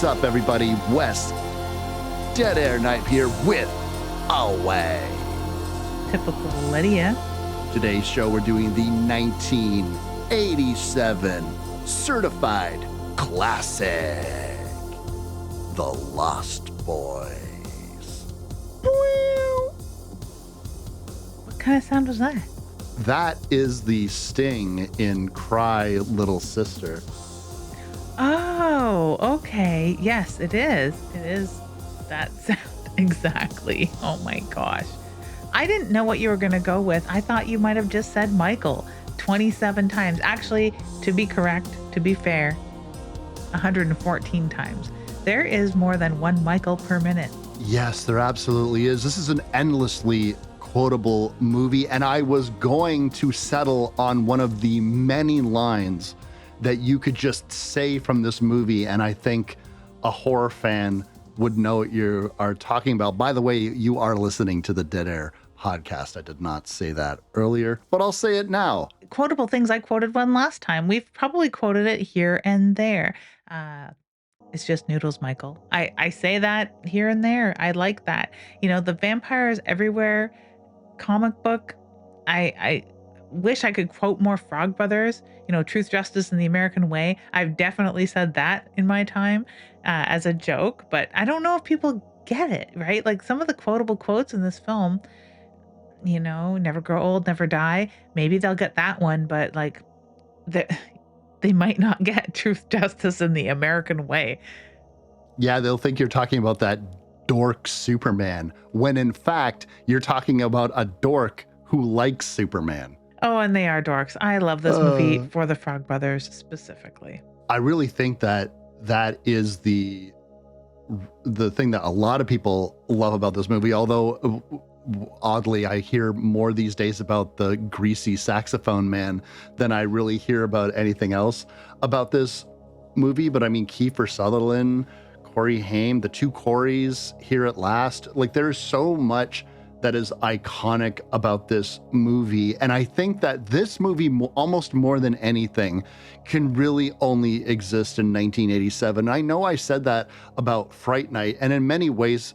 What's up, everybody? Wes, Dead Air Knipe here with Away. Typical Lydia. Today's show, we're doing the 1987 certified classic, The Lost Boys. What kind of sound was that? That is the sting in Cry Little Sister. Oh, okay. Yes, it is. It is that sound exactly. Oh my gosh. I didn't know what you were going to go with. I thought you might have just said Michael 27 times. Actually, to be correct, to be fair, 114 times. There is more than one Michael per minute. Yes, there absolutely is. This is an endlessly quotable movie, and I was going to settle on one of the many lines that you could just say from this movie, and I think a horror fan would know what you are talking about. By the way, you are listening to the Dead Air podcast. I did not say that earlier, but I'll say it now. Quotable things, I quoted one last time. We've probably quoted it here and there. It's just Noodles, Michael. I say that here and there. I like that. You know, the vampires everywhere comic book. I wish I could quote more Frog Brothers, you know, truth, justice, and the American way. I've definitely said that in my time as a joke, but I don't know if people get it, right? Like some of the quotable quotes in this film, you know, never grow old, never die. Maybe they'll get that one, but like they might not get truth, justice, and the American way. Yeah, they'll think you're talking about that dork Superman, when in fact, you're talking about a dork who likes Superman. Oh, and they are dorks. I love this movie for the Frog Brothers specifically. I really think that that is the thing that a lot of people love about this movie, although oddly, I hear more these days about the greasy saxophone man than I really hear about anything else about this movie. But I mean, Kiefer Sutherland, Corey Haim, the two Coreys here at last. Like, there's so much that is iconic about this movie. And I think that this movie, almost more than anything, can really only exist in 1987. I know I said that about Fright Night, and in many ways,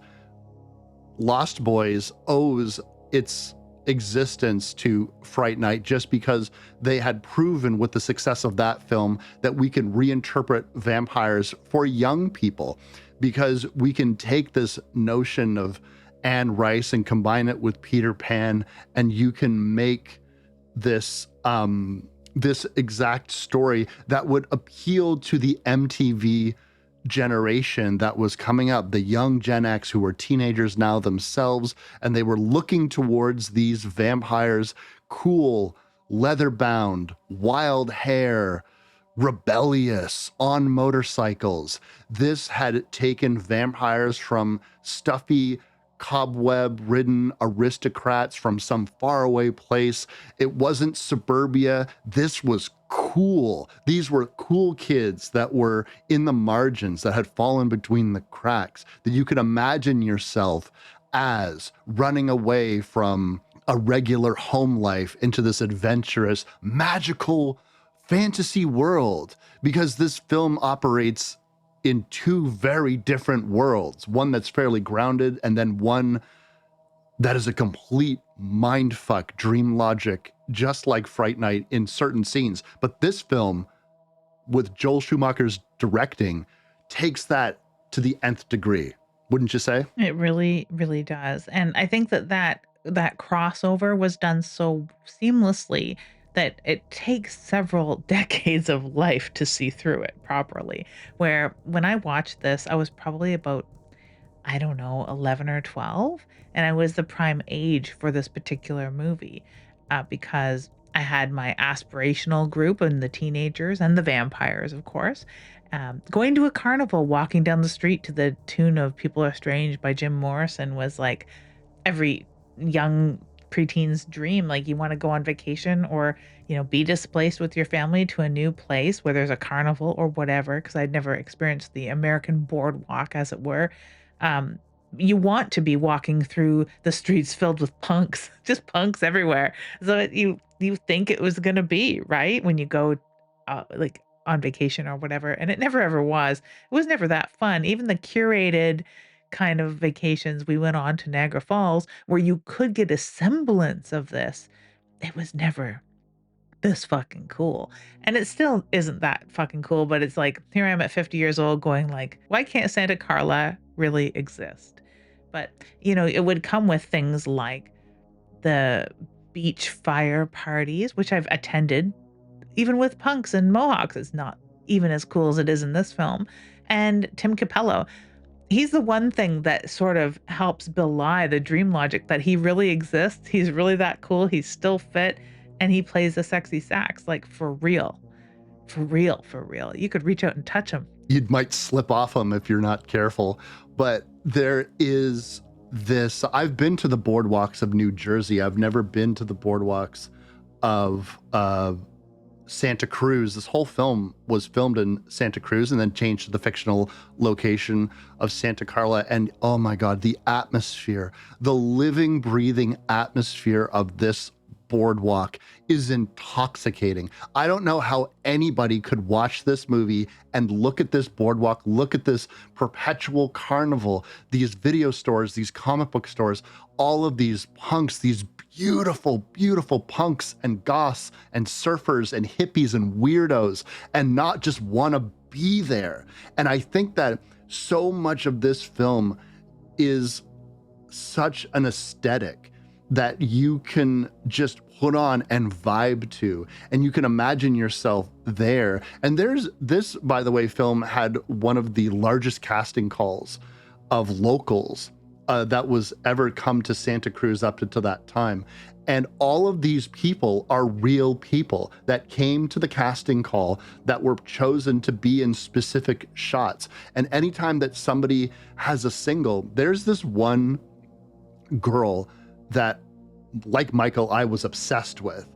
Lost Boys owes its existence to Fright Night just because they had proven with the success of that film that we can reinterpret vampires for young people, because we can take this notion of Anne Rice and combine it with Peter Pan, and you can make this this exact story that would appeal to the MTV generation that was coming up, the young Gen X who were teenagers now themselves, and they were looking towards these vampires, cool, leather-bound, wild hair, rebellious, on motorcycles. This had taken vampires from stuffy, cobweb-ridden aristocrats from some faraway place. It wasn't suburbia. This was cool. These were cool kids that were in the margins, that had fallen between the cracks, that you could imagine yourself as running away from a regular home life into this adventurous, magical fantasy world, because this film operates in two very different worlds, one that's fairly grounded and then one that is a complete mindfuck, dream logic, just like Fright Night in certain scenes. But this film, with Joel Schumacher's directing, takes that to the nth degree, wouldn't you say? It really, really does. And I think that crossover was done so seamlessly that it takes several decades of life to see through it properly. Where when I watched this, I was probably about, I don't know, 11 or 12. And I was the prime age for this particular movie because I had my aspirational group and the teenagers and the vampires, of course. Going to a carnival, walking down the street to the tune of People Are Strange by Jim Morrison was like every young preteen's dream. Like, you want to go on vacation or, you know, be displaced with your family to a new place where there's a carnival or whatever, because I'd never experienced the American boardwalk, as it were. You want to be walking through the streets filled with punks, just punks everywhere. So you think it was going to be, right? When you go like on vacation or whatever, and it never ever was. It was never that fun. Even the curated kind of vacations we went on to Niagara Falls where you could get a semblance of this, it was never this fucking cool. And it still isn't that fucking cool, but it's like, here I am at 50 years old going like, why can't Santa Carla really exist? But, it would come with things like the beach fire parties, which I've attended, even with punks and mohawks. It's not even as cool as it is in this film. And Tim Capello, he's the one thing that sort of helps belie the dream logic that he really exists. He's really that cool. He's still fit and he plays the sexy sax like for real. For real, for real. You could reach out and touch him. You might slip off them if you're not careful. But there is this. I've been to the boardwalks of New Jersey. I've never been to the boardwalks of Santa Cruz. This whole film was filmed in Santa Cruz and then changed to the fictional location of Santa Carla. And oh my God, the atmosphere, the living, breathing atmosphere of this boardwalk is intoxicating. I don't know how anybody could watch this movie and look at this boardwalk, look at this perpetual carnival, these video stores, these comic book stores, all of these punks, these beautiful, beautiful punks and goths and surfers and hippies and weirdos, and not just want to be there. And I think that so much of this film is such an aesthetic that you can just put on and vibe to, and you can imagine yourself there. And there's this, by the way, film had one of the largest casting calls of locals that was ever come to Santa Cruz up to that time. And all of these people are real people that came to the casting call that were chosen to be in specific shots. And anytime that somebody has a single, there's this one girl that, like Michael, I was obsessed with.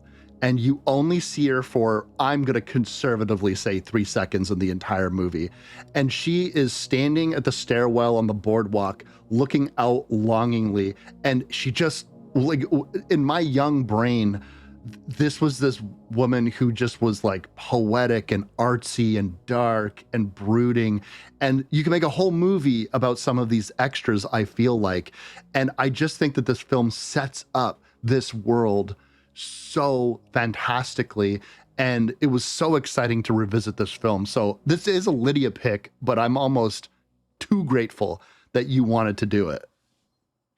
And you only see her for, I'm going to conservatively say 3 seconds in the entire movie. And she is standing at the stairwell on the boardwalk, looking out longingly. And she just, like, in my young brain, this was this woman who just was like poetic and artsy and dark and brooding. And you can make a whole movie about some of these extras, I feel like. And I just think that this film sets up this world so fantastically. And it was so exciting to revisit this film. So this is a Lydia pick, but I'm almost too grateful that you wanted to do it.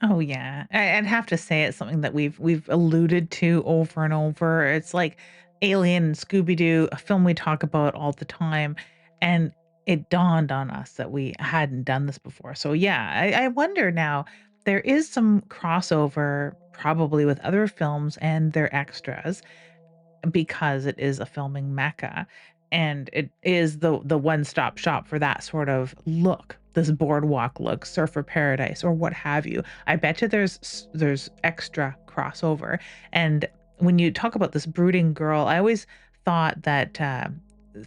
Oh yeah, I'd have to say it's something that we've alluded to over and over. It's like Alien and Scooby Doo, a film we talk about all the time, and it dawned on us that we hadn't done this before. So yeah, I wonder now. There is some crossover probably with other films and their extras because it is a filming mecca and it is the one-stop shop for that sort of look, this boardwalk look, surfer paradise or what have you. I bet you there's extra crossover. And when you talk about this brooding girl, I always thought that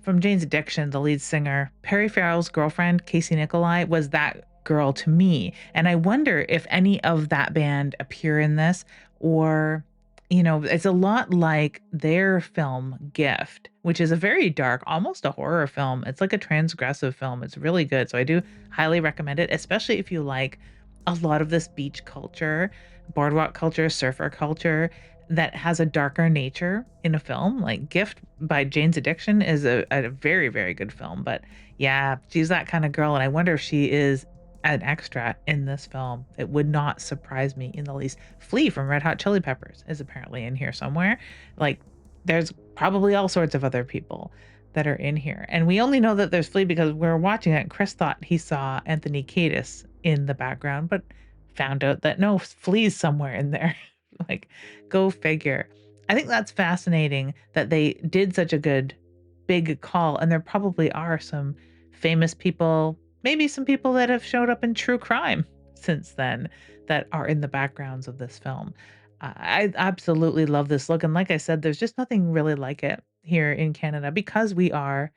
from Jane's Addiction, the lead singer, Perry Farrell's girlfriend, Casey Nicolai, was that girl to me. And I wonder if any of that band appear in this, or it's a lot like their film Gift, which is a very dark, almost a horror film. It's like a transgressive film. It's really good. So I do highly recommend it, especially if you like a lot of this beach culture, boardwalk culture, surfer culture that has a darker nature in a film. Like Gift by Jane's Addiction is a very, very good film. But yeah, she's that kind of girl. And I wonder if she is an extra in this film. It would not surprise me in the least. Flea from Red Hot Chili Peppers is apparently in here somewhere. Like, there's probably all sorts of other people that are in here. And we only know that there's Flea because we were watching it and Chris thought he saw Anthony Kiedis in the background, but found out that no, Flea's somewhere in there. Like, go figure. I think that's fascinating that they did such a good big call, and there probably are some famous people, maybe some people that have showed up in true crime since then that are in the backgrounds of this film. I absolutely love this look. And like I said, there's just nothing really like it here in Canada because we are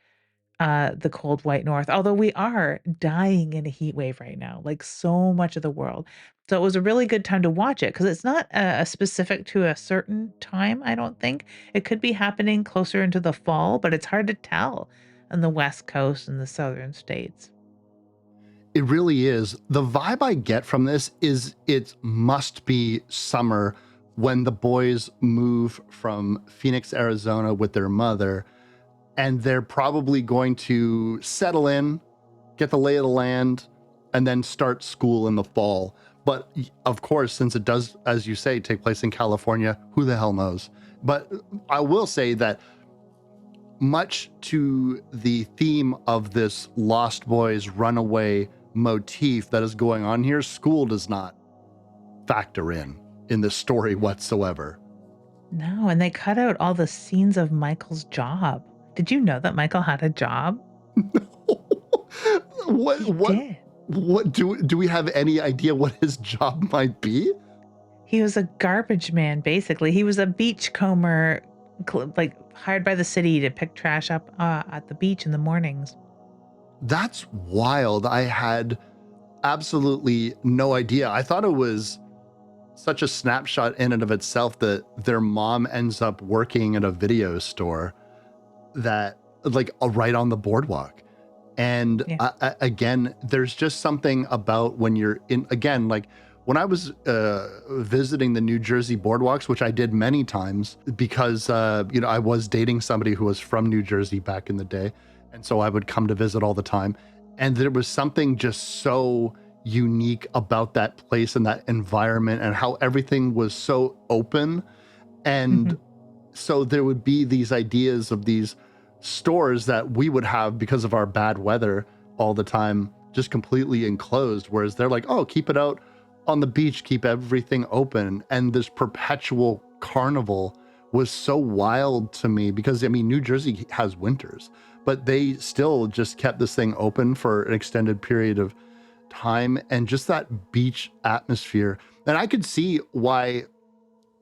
the cold white north, although we are dying in a heat wave right now, like so much of the world. So it was a really good time to watch it because it's not specific to a certain time, I don't think. It could be happening closer into the fall, but it's hard to tell on the West Coast and the southern states. It really is. The vibe I get from this is it must be summer when the boys move from Phoenix, Arizona with their mother, and they're probably going to settle in, get the lay of the land, and then start school in the fall. But of course, since it does, as you say, take place in California, who the hell knows? But I will say that much to the theme of this Lost Boys runaway motif that is going on here, school does not factor in this story whatsoever. No, and they cut out all the scenes of Michael's job. Did you know that Michael had a job? what He what did. what do we have any idea what his job might be? He was a garbage man, basically. He was a beachcomber, like hired by the city to pick trash up at the beach in the mornings. That's wild. I had absolutely no idea. I thought it was such a snapshot in and of itself that their mom ends up working at a video store that like right on the boardwalk. And Yeah. again, there's just something about when you're in, again, like when I was visiting the New Jersey boardwalks, which I did many times because, I was dating somebody who was from New Jersey back in the day. And so I would come to visit all the time. And there was something just so unique about that place and that environment and how everything was so open. Hmm. And so there would be these ideas of these stores that we would have because of our bad weather all the time, just completely enclosed. Whereas they're like, oh, keep it out on the beach, keep everything open. And this perpetual carnival was so wild to me because, I mean, New Jersey has winters, but they still just kept this thing open for an extended period of time and just that beach atmosphere. And I could see why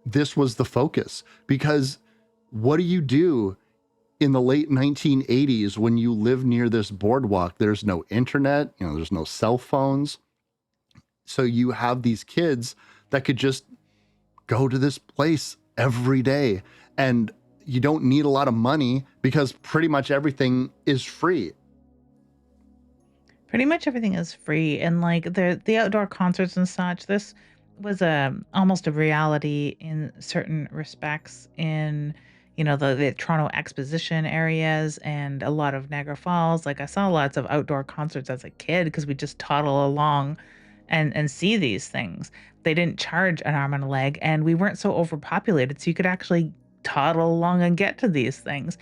this was the focus, because what do you do in the late 1980s when you live near this boardwalk? There's no internet, there's no cell phones. So you have these kids that could just go to this place every day, and you don't need a lot of money because pretty much everything is free. Pretty much everything is free, and like the outdoor concerts and such. This was almost a reality in certain respects in the Toronto Exposition areas and a lot of Niagara Falls. Like I saw lots of outdoor concerts as a kid because we just toddle along and see these things. They didn't charge an arm and a leg, and we weren't so overpopulated, so you could actually toddle along and get to these things.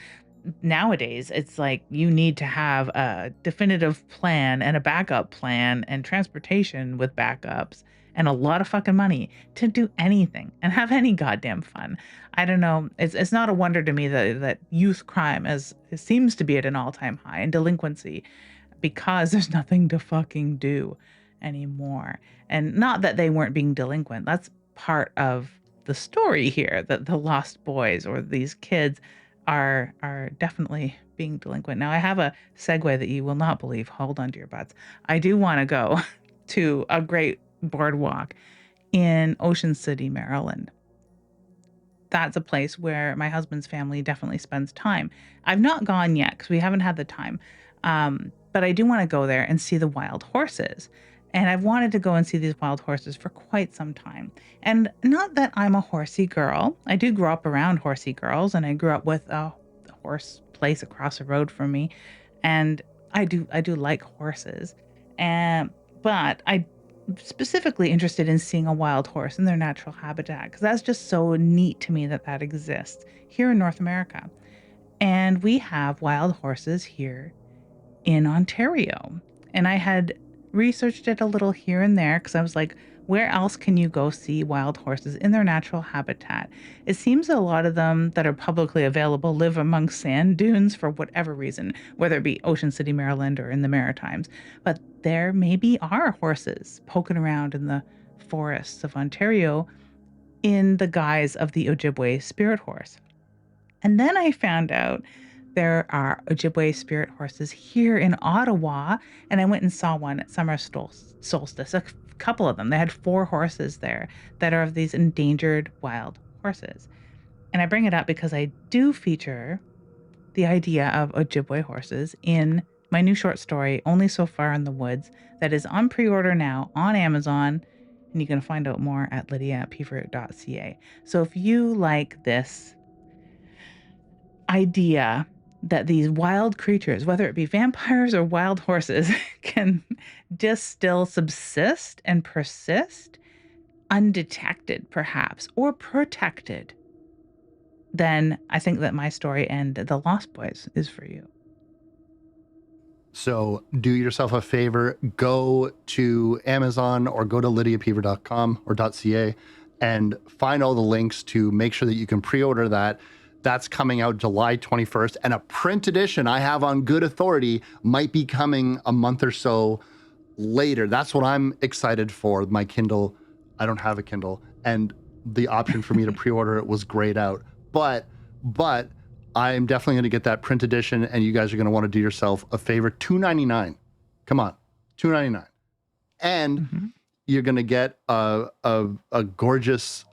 Nowadays, it's like you need to have a definitive plan and a backup plan and transportation with backups and a lot of fucking money to do anything and have any goddamn fun. I don't know. It's not a wonder to me that youth crime is it seems to be at an all-time high and delinquency because there's nothing to fucking do anymore. And not that they weren't being delinquent. That's part of the story here, that the lost boys or these kids are definitely being delinquent. Now I have a segue that you will not believe. Hold on to your butts. I do want to go to a great boardwalk in Ocean City, Maryland. That's a place where my husband's family definitely spends time. I've not gone yet because we haven't had the time. But I do want to go there and see the wild horses. And I've wanted to go and see these wild horses for quite some time. And not that I'm a horsey girl. I do grow up around horsey girls, and I grew up with a horse place across the road from me. And I do like horses. And but I specifically interested in seeing a wild horse in their natural habitat because that's just so neat to me that that exists here in North America. And we have wild horses here in Ontario. And I had researched it a little here and there because I was like, where else can you go see wild horses in their natural habitat? It seems a lot of them that are publicly available live among sand dunes for whatever reason, whether it be Ocean City, Maryland, or in the Maritimes. But there maybe are horses poking around in the forests of Ontario in the guise of the Ojibwe spirit horse. And then I found out there are Ojibwe spirit horses here in Ottawa, and I went and saw one at summer solstice, a couple of them. They had 4 horses there that are of these endangered wild horses. And I bring it up because I do feature the idea of Ojibwe horses in my new short story, Only So Far in the Woods, that is on pre-order now on Amazon, and you can find out more at lydia@peever.ca. So if you like this idea that these wild creatures, whether it be vampires or wild horses, can just still subsist and persist undetected, perhaps, or protected, then I think that my story and The Lost Boys is for you. So do yourself a favor, go to Amazon or go to lydiapeever.com or .ca and find all the links to make sure that you can pre-order that. That's coming out July 21st, and a print edition I have on good authority might be coming a month or so later. That's what I'm excited for. My Kindle, I don't have a Kindle, and the option for me to pre-order it was grayed out. But I'm definitely going to get that print edition, and you guys are going to want to do yourself a favor. $2.99. Come on, $2.99, and you're going to get a gorgeous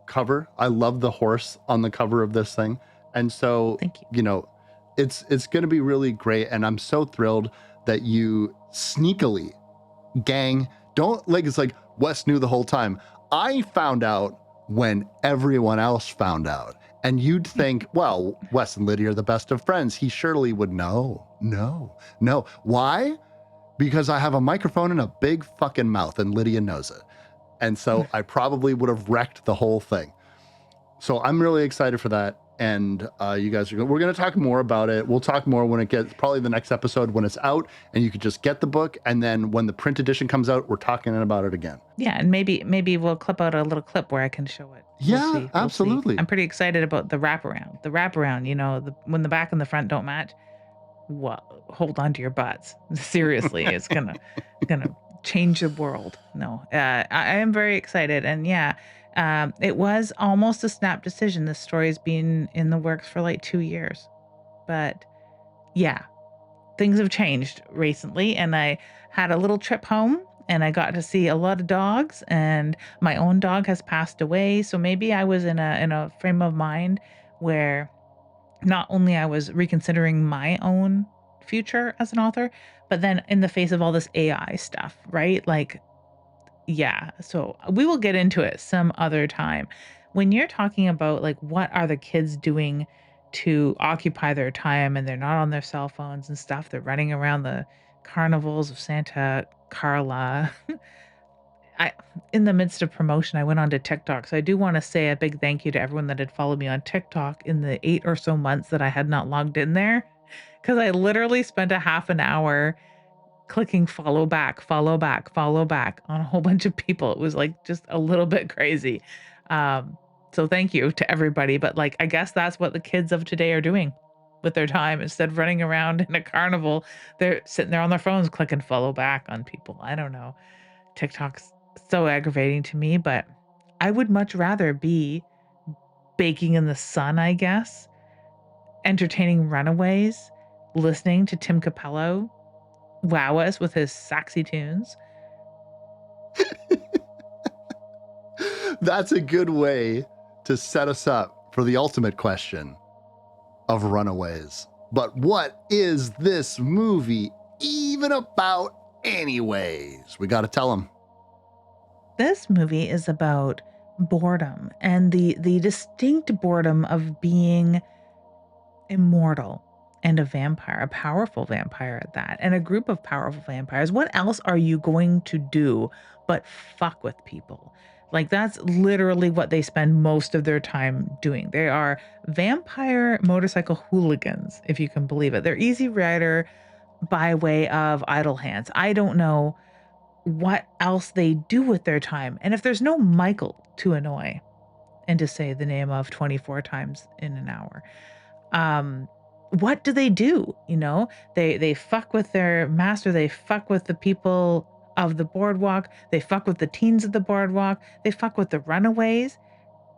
cover. I love the horse on the cover of this thing, and so Thank you. You know, it's going to be really great, and I'm so thrilled that you sneakily, gang, don't like. It's like Wes knew the whole time. I found out when everyone else found out. And you'd think, well, Wes and Lydia are the best of friends. He surely would know. No. Why? Because I have a microphone and a big fucking mouth, and Lydia knows it. And so I probably would have wrecked the whole thing. So I'm really excited for that. And you guys we're going to talk more about it. We'll talk more when it gets, probably the next episode when it's out, and you could just get the book. And then when the print edition comes out, we're talking about it again. Yeah, and maybe we'll clip out a little clip where I can show it. Yeah, absolutely. I'm pretty excited about the wraparound. The wraparound, when the back and the front don't match, well, hold on to your butts. Seriously, it's gonna change the world. No, I am very excited, and yeah, it was almost a snap decision. This story's been in the works for like 2 years, but yeah, things have changed recently, and I had a little trip home. And I got to see a lot of dogs, and my own dog has passed away. So maybe I was in a frame of mind where not only I was reconsidering my own future as an author, but then in the face of all this AI stuff, right? Like, yeah. So we will get into it some other time. When you're talking about like what are the kids doing to occupy their time and they're not on their cell phones and stuff, they're running around the carnivals of Santa Carla. I in the midst of promotion, I went onto TikTok. So I do want to say a big thank you to everyone that had followed me on TikTok in the 8 or so months that I had not logged in there. Because I literally spent a half an hour clicking follow back, follow back, follow back on a whole bunch of people. It was like just a little bit crazy. Um, so thank you to everybody. But like I guess that's what the kids of today are doing with their time. Instead of running around in a carnival, they're sitting there on their phones clicking follow back on people. I don't know. TikTok's so aggravating to me, but I would much rather be baking in the sun, I guess, entertaining runaways, listening to Tim Capello wow us with his saxy tunes. That's a good way to set us up for the ultimate question of runaways. But what is this movie even about anyways? We got to tell them. This movie is about boredom and the distinct boredom of being immortal and a vampire, a powerful vampire at that, and a group of powerful vampires. What else are you going to do but fuck with people? Like that's literally what they spend most of their time doing. They are vampire motorcycle hooligans, if you can believe it. They're easy rider by way of idle hands. I don't know what else they do with their time. And if there's no Michael to annoy and to say the name of 24 times in an hour, what do they do? They fuck with their master, they fuck with the people of the boardwalk, they fuck with the teens of the boardwalk, they fuck with the runaways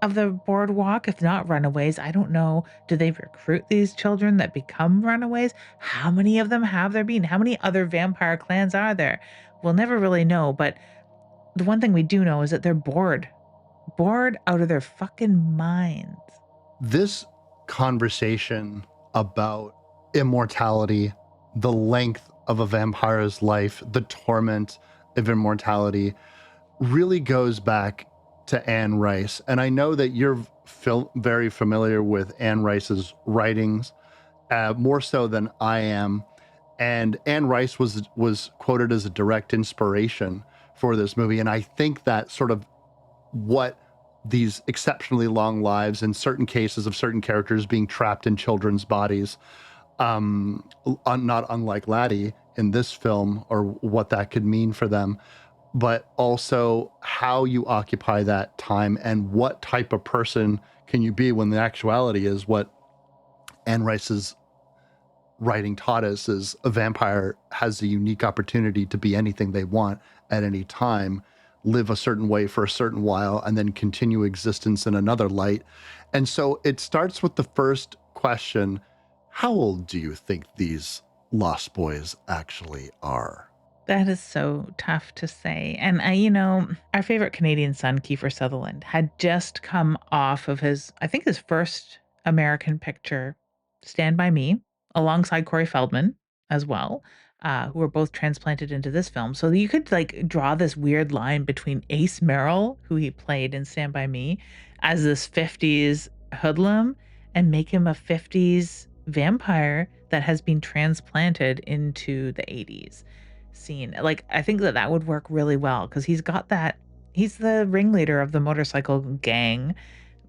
of the boardwalk. If not runaways, I don't know. Do they recruit these children that become runaways? How many of them have there been? How many other vampire clans are there? We'll never really know, but the one thing we do know is that they're bored out of their fucking minds. This conversation about immortality, the length of a vampire's life, the torment of immortality, really goes back to Anne Rice. And I know that you're very familiar with Anne Rice's writings, more so than I am. And Anne Rice was quoted as a direct inspiration for this movie. And I think that sort of what these exceptionally long lives, in certain cases of certain characters being trapped in children's bodies, not unlike Laddie in this film, or what that could mean for them, but also how you occupy that time and what type of person can you be, when the actuality is what Anne Rice's writing taught us is a vampire has a unique opportunity to be anything they want at any time, live a certain way for a certain while, and then continue existence in another light. And so it starts with the first question: how old do you think these lost boys actually are? That is so tough to say. And our favorite Canadian son, Kiefer Sutherland, had just come off of his first American picture, Stand By Me, alongside Corey Feldman as well, who were both transplanted into this film. So you could like draw this weird line between Ace Merrill, who he played in Stand By Me, as this 50s hoodlum, and make him a 50s vampire that has been transplanted into the 80s scene. Like, I think that that would work really well because he's the ringleader of the motorcycle gang.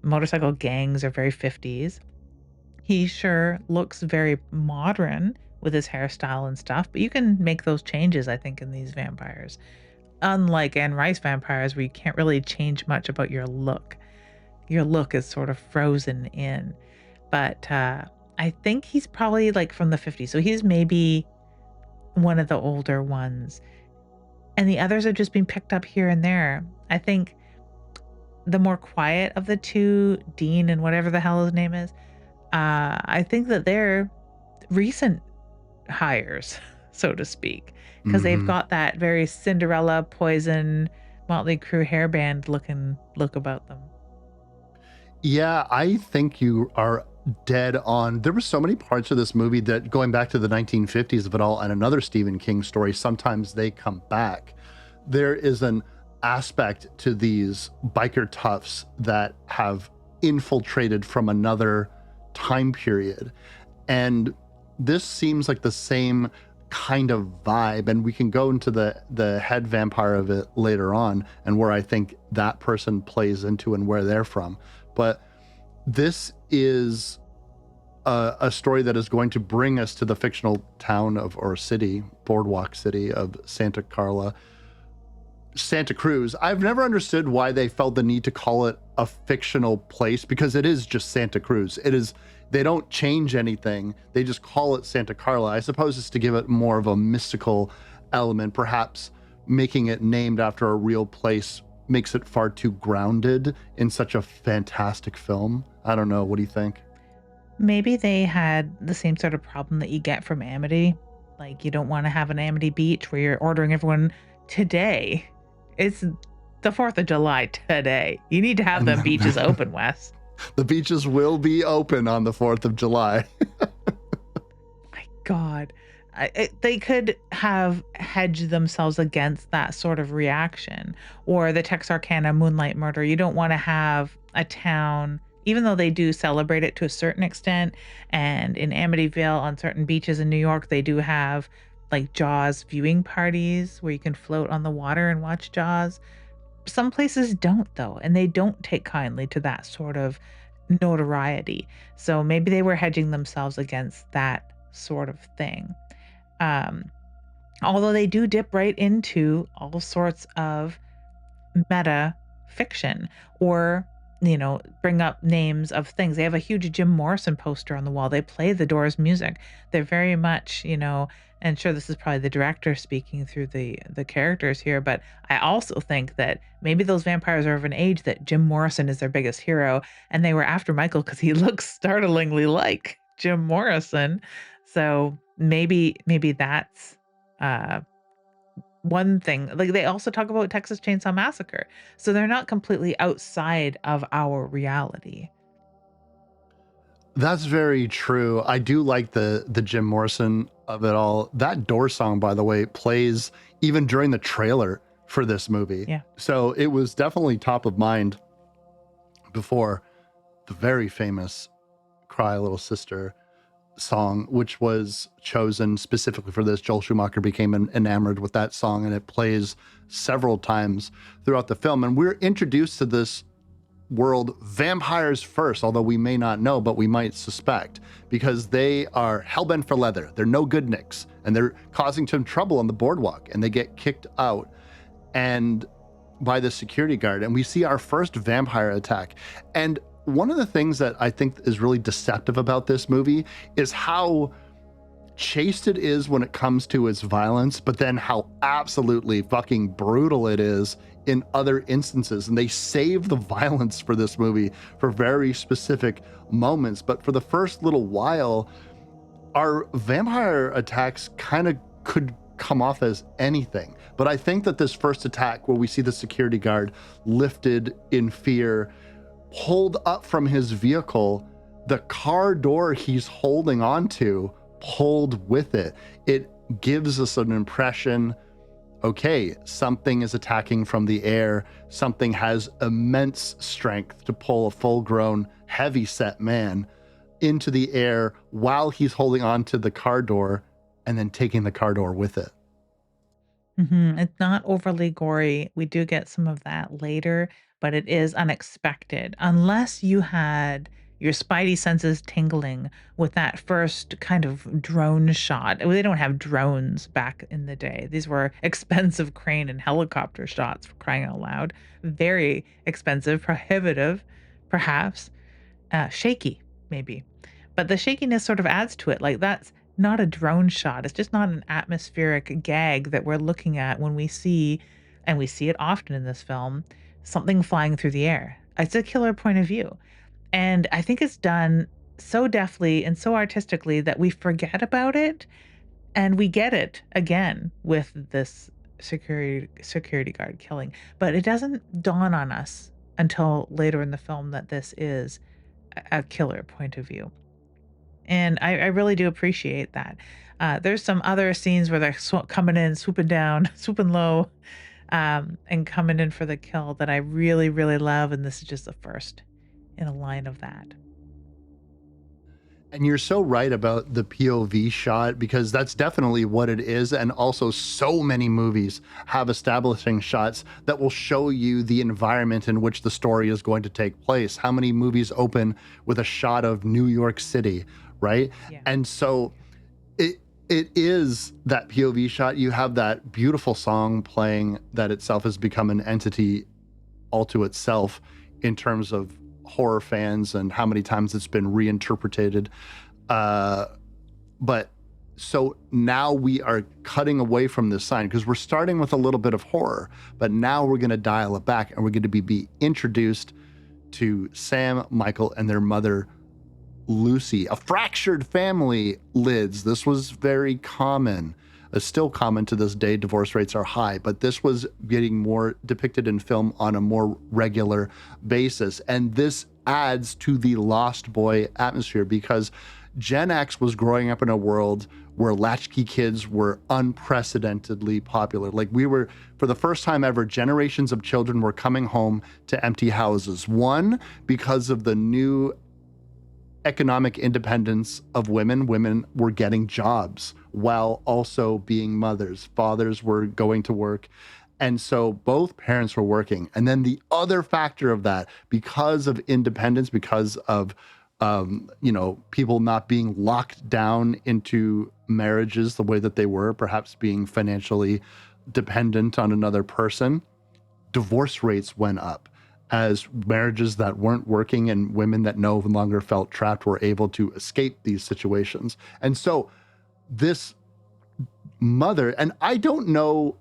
Motorcycle gangs are very 50s. He sure looks very modern with his hairstyle and stuff, but you can make those changes, I think, in these vampires. Unlike Anne Rice vampires, where you can't really change much about your look. Your look is sort of frozen in. But I think he's probably like from the 50s. So he's maybe one of the older ones. And the others are just being picked up here and there. I think the more quiet of the two, Dean and whatever the hell his name is, I think that they're recent hires, so to speak, because they've Mm-hmm. got that very Cinderella, Poison, Motley Crue hairband looking look about them. Yeah, I think you are dead on. There were so many parts of this movie that, going back to the 1950s of it all and another Stephen King story, sometimes they come back. There is an aspect to these biker toughs that have infiltrated from another time period. And this seems like the same kind of vibe, and we can go into the head vampire of it later on, and where I think that person plays into and where they're from. But this is a story that is going to bring us to the fictional town of, or city, boardwalk city of Santa Carla, Santa Cruz. I've never understood why they felt the need to call it a fictional place, because it is just Santa Cruz. It is, they don't change anything. They just call it Santa Carla. I suppose it's to give it more of a mystical element. Perhaps making it named after a real place makes it far too grounded in such a fantastic film. I don't know. What do you think? Maybe they had the same sort of problem that you get from Amity. Like, you don't want to have an Amity beach where you're ordering everyone today. It's the 4th of July today. You need to have them beaches open, Wes. The beaches will be open on the 4th of July. My God. They could have hedged themselves against that sort of reaction. Or the Texarkana moonlight murder. You don't want to have a town, even though they do celebrate it to a certain extent. And in Amityville, on certain beaches in New York, they do have like Jaws viewing parties where you can float on the water and watch Jaws. Some places don't, though, and they don't take kindly to that sort of notoriety. So maybe they were hedging themselves against that sort of thing. Um, Although they do dip right into all sorts of meta fiction, or bring up names of things. They have a huge Jim Morrison poster on the wall. They play the Doors music. They're very much, and sure, this is probably the director speaking through the characters here, but I also think that maybe those vampires are of an age that Jim Morrison is their biggest hero, and they were after Michael because he looks startlingly like Jim Morrison. So maybe that's uh one thing. Like, they also talk about Texas Chainsaw Massacre. So they're not completely outside of our reality. That's very true. I do like the Jim Morrison of it all. That door song, by the way, plays even during the trailer for this movie. Yeah. So it was definitely top of mind before the very famous Cry Little Sister song, which was chosen specifically for this. Joel Schumacher became enamored with that song, and it plays several times throughout the film. And we're introduced to this world, vampires first, although we may not know, but we might suspect, because they are hellbent for leather. They're no good nicks, and they're causing some trouble on the boardwalk, and they get kicked out and by the security guard, and we see our first vampire attack. And one of the things that I think is really deceptive about this movie is how chaste it is when it comes to its violence, but then how absolutely fucking brutal it is in other instances. And they save the violence for this movie for very specific moments. But for the first little while, our vampire attacks kind of could come off as anything. But I think that this first attack, where we see the security guard lifted in fear, pulled up from his vehicle, the car door he's holding onto pulled with it. It gives us an impression, okay, something is attacking from the air. Something has immense strength to pull a full-grown, heavy-set man into the air while he's holding on to the car door and then taking the car door with it. It's not overly gory. We do get some of that later, but it is unexpected. Unless you had your spidey senses tingling with that first kind of drone shot. Well, they don't have drones back in the day. These were expensive crane and helicopter shots, for crying out loud. Very expensive, prohibitive, perhaps. Shaky, maybe. But the shakiness sort of adds to it. Like, that's not a drone shot. It's just not an atmospheric gag that we're looking at when we see, and we see it often in this film, something flying through the air. It's a killer point of view. And I think it's done so deftly and so artistically that we forget about it, and we get it again with this security guard killing. But it doesn't dawn on us until later in the film that this is a killer point of view. And I really do appreciate that. There's some other scenes where they're coming in, swooping down, swooping low, and coming in for the kill that I really, really love. And this is just the first in a line of that. And you're so right about the POV shot, because that's definitely what it is. And also, so many movies have establishing shots that will show you the environment in which the story is going to take place. How many movies open with a shot of New York City, right? Yeah. And so it is that POV shot. You have that beautiful song playing that itself has become an entity all to itself in terms of horror fans and how many times it's been reinterpreted. But so now we are cutting away from this sign, because we're starting with a little bit of horror, but now we're going to dial it back, and we're going to be introduced to Sam, Michael, and their mother, Lucy. A fractured family, Lids. This was very common. It's still common to this day. Divorce rates are high, but this was getting more depicted in film on a more regular basis. And this adds to the Lost Boy atmosphere, because Gen X was growing up in a world where latchkey kids were unprecedentedly popular. Like, we were, for the first time ever, generations of children were coming home to empty houses. One, because of the new economic independence of women. Women were getting jobs while also being mothers. Fathers were going to work. And so both parents were working. And then the other factor of that, because of independence, because of people not being locked down into marriages the way that they were, perhaps being financially dependent on another person, divorce rates went up as marriages that weren't working and women that no longer felt trapped were able to escape these situations. And so this mother, and we don't know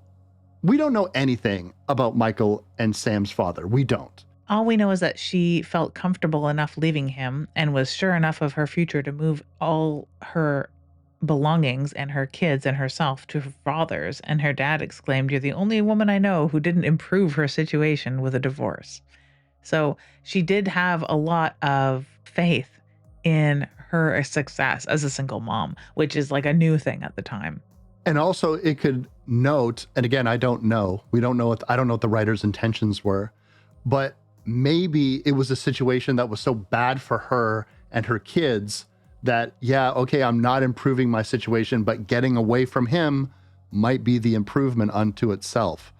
anything about Michael and Sam's father. We don't. All we know is that she felt comfortable enough leaving him and was sure enough of her future to move all her belongings and her kids and herself to her father's. And her dad exclaimed, "You're the only woman I know who didn't improve her situation with a divorce." So she did have a lot of faith in her success as a single mom, which is like a new thing at the time. And also it could note, and again, I don't know. We don't know what I don't know what the writer's intentions were, but maybe it was a situation that was so bad for her and her kids that, yeah, okay, I'm not improving my situation, but getting away from him might be the improvement unto itself.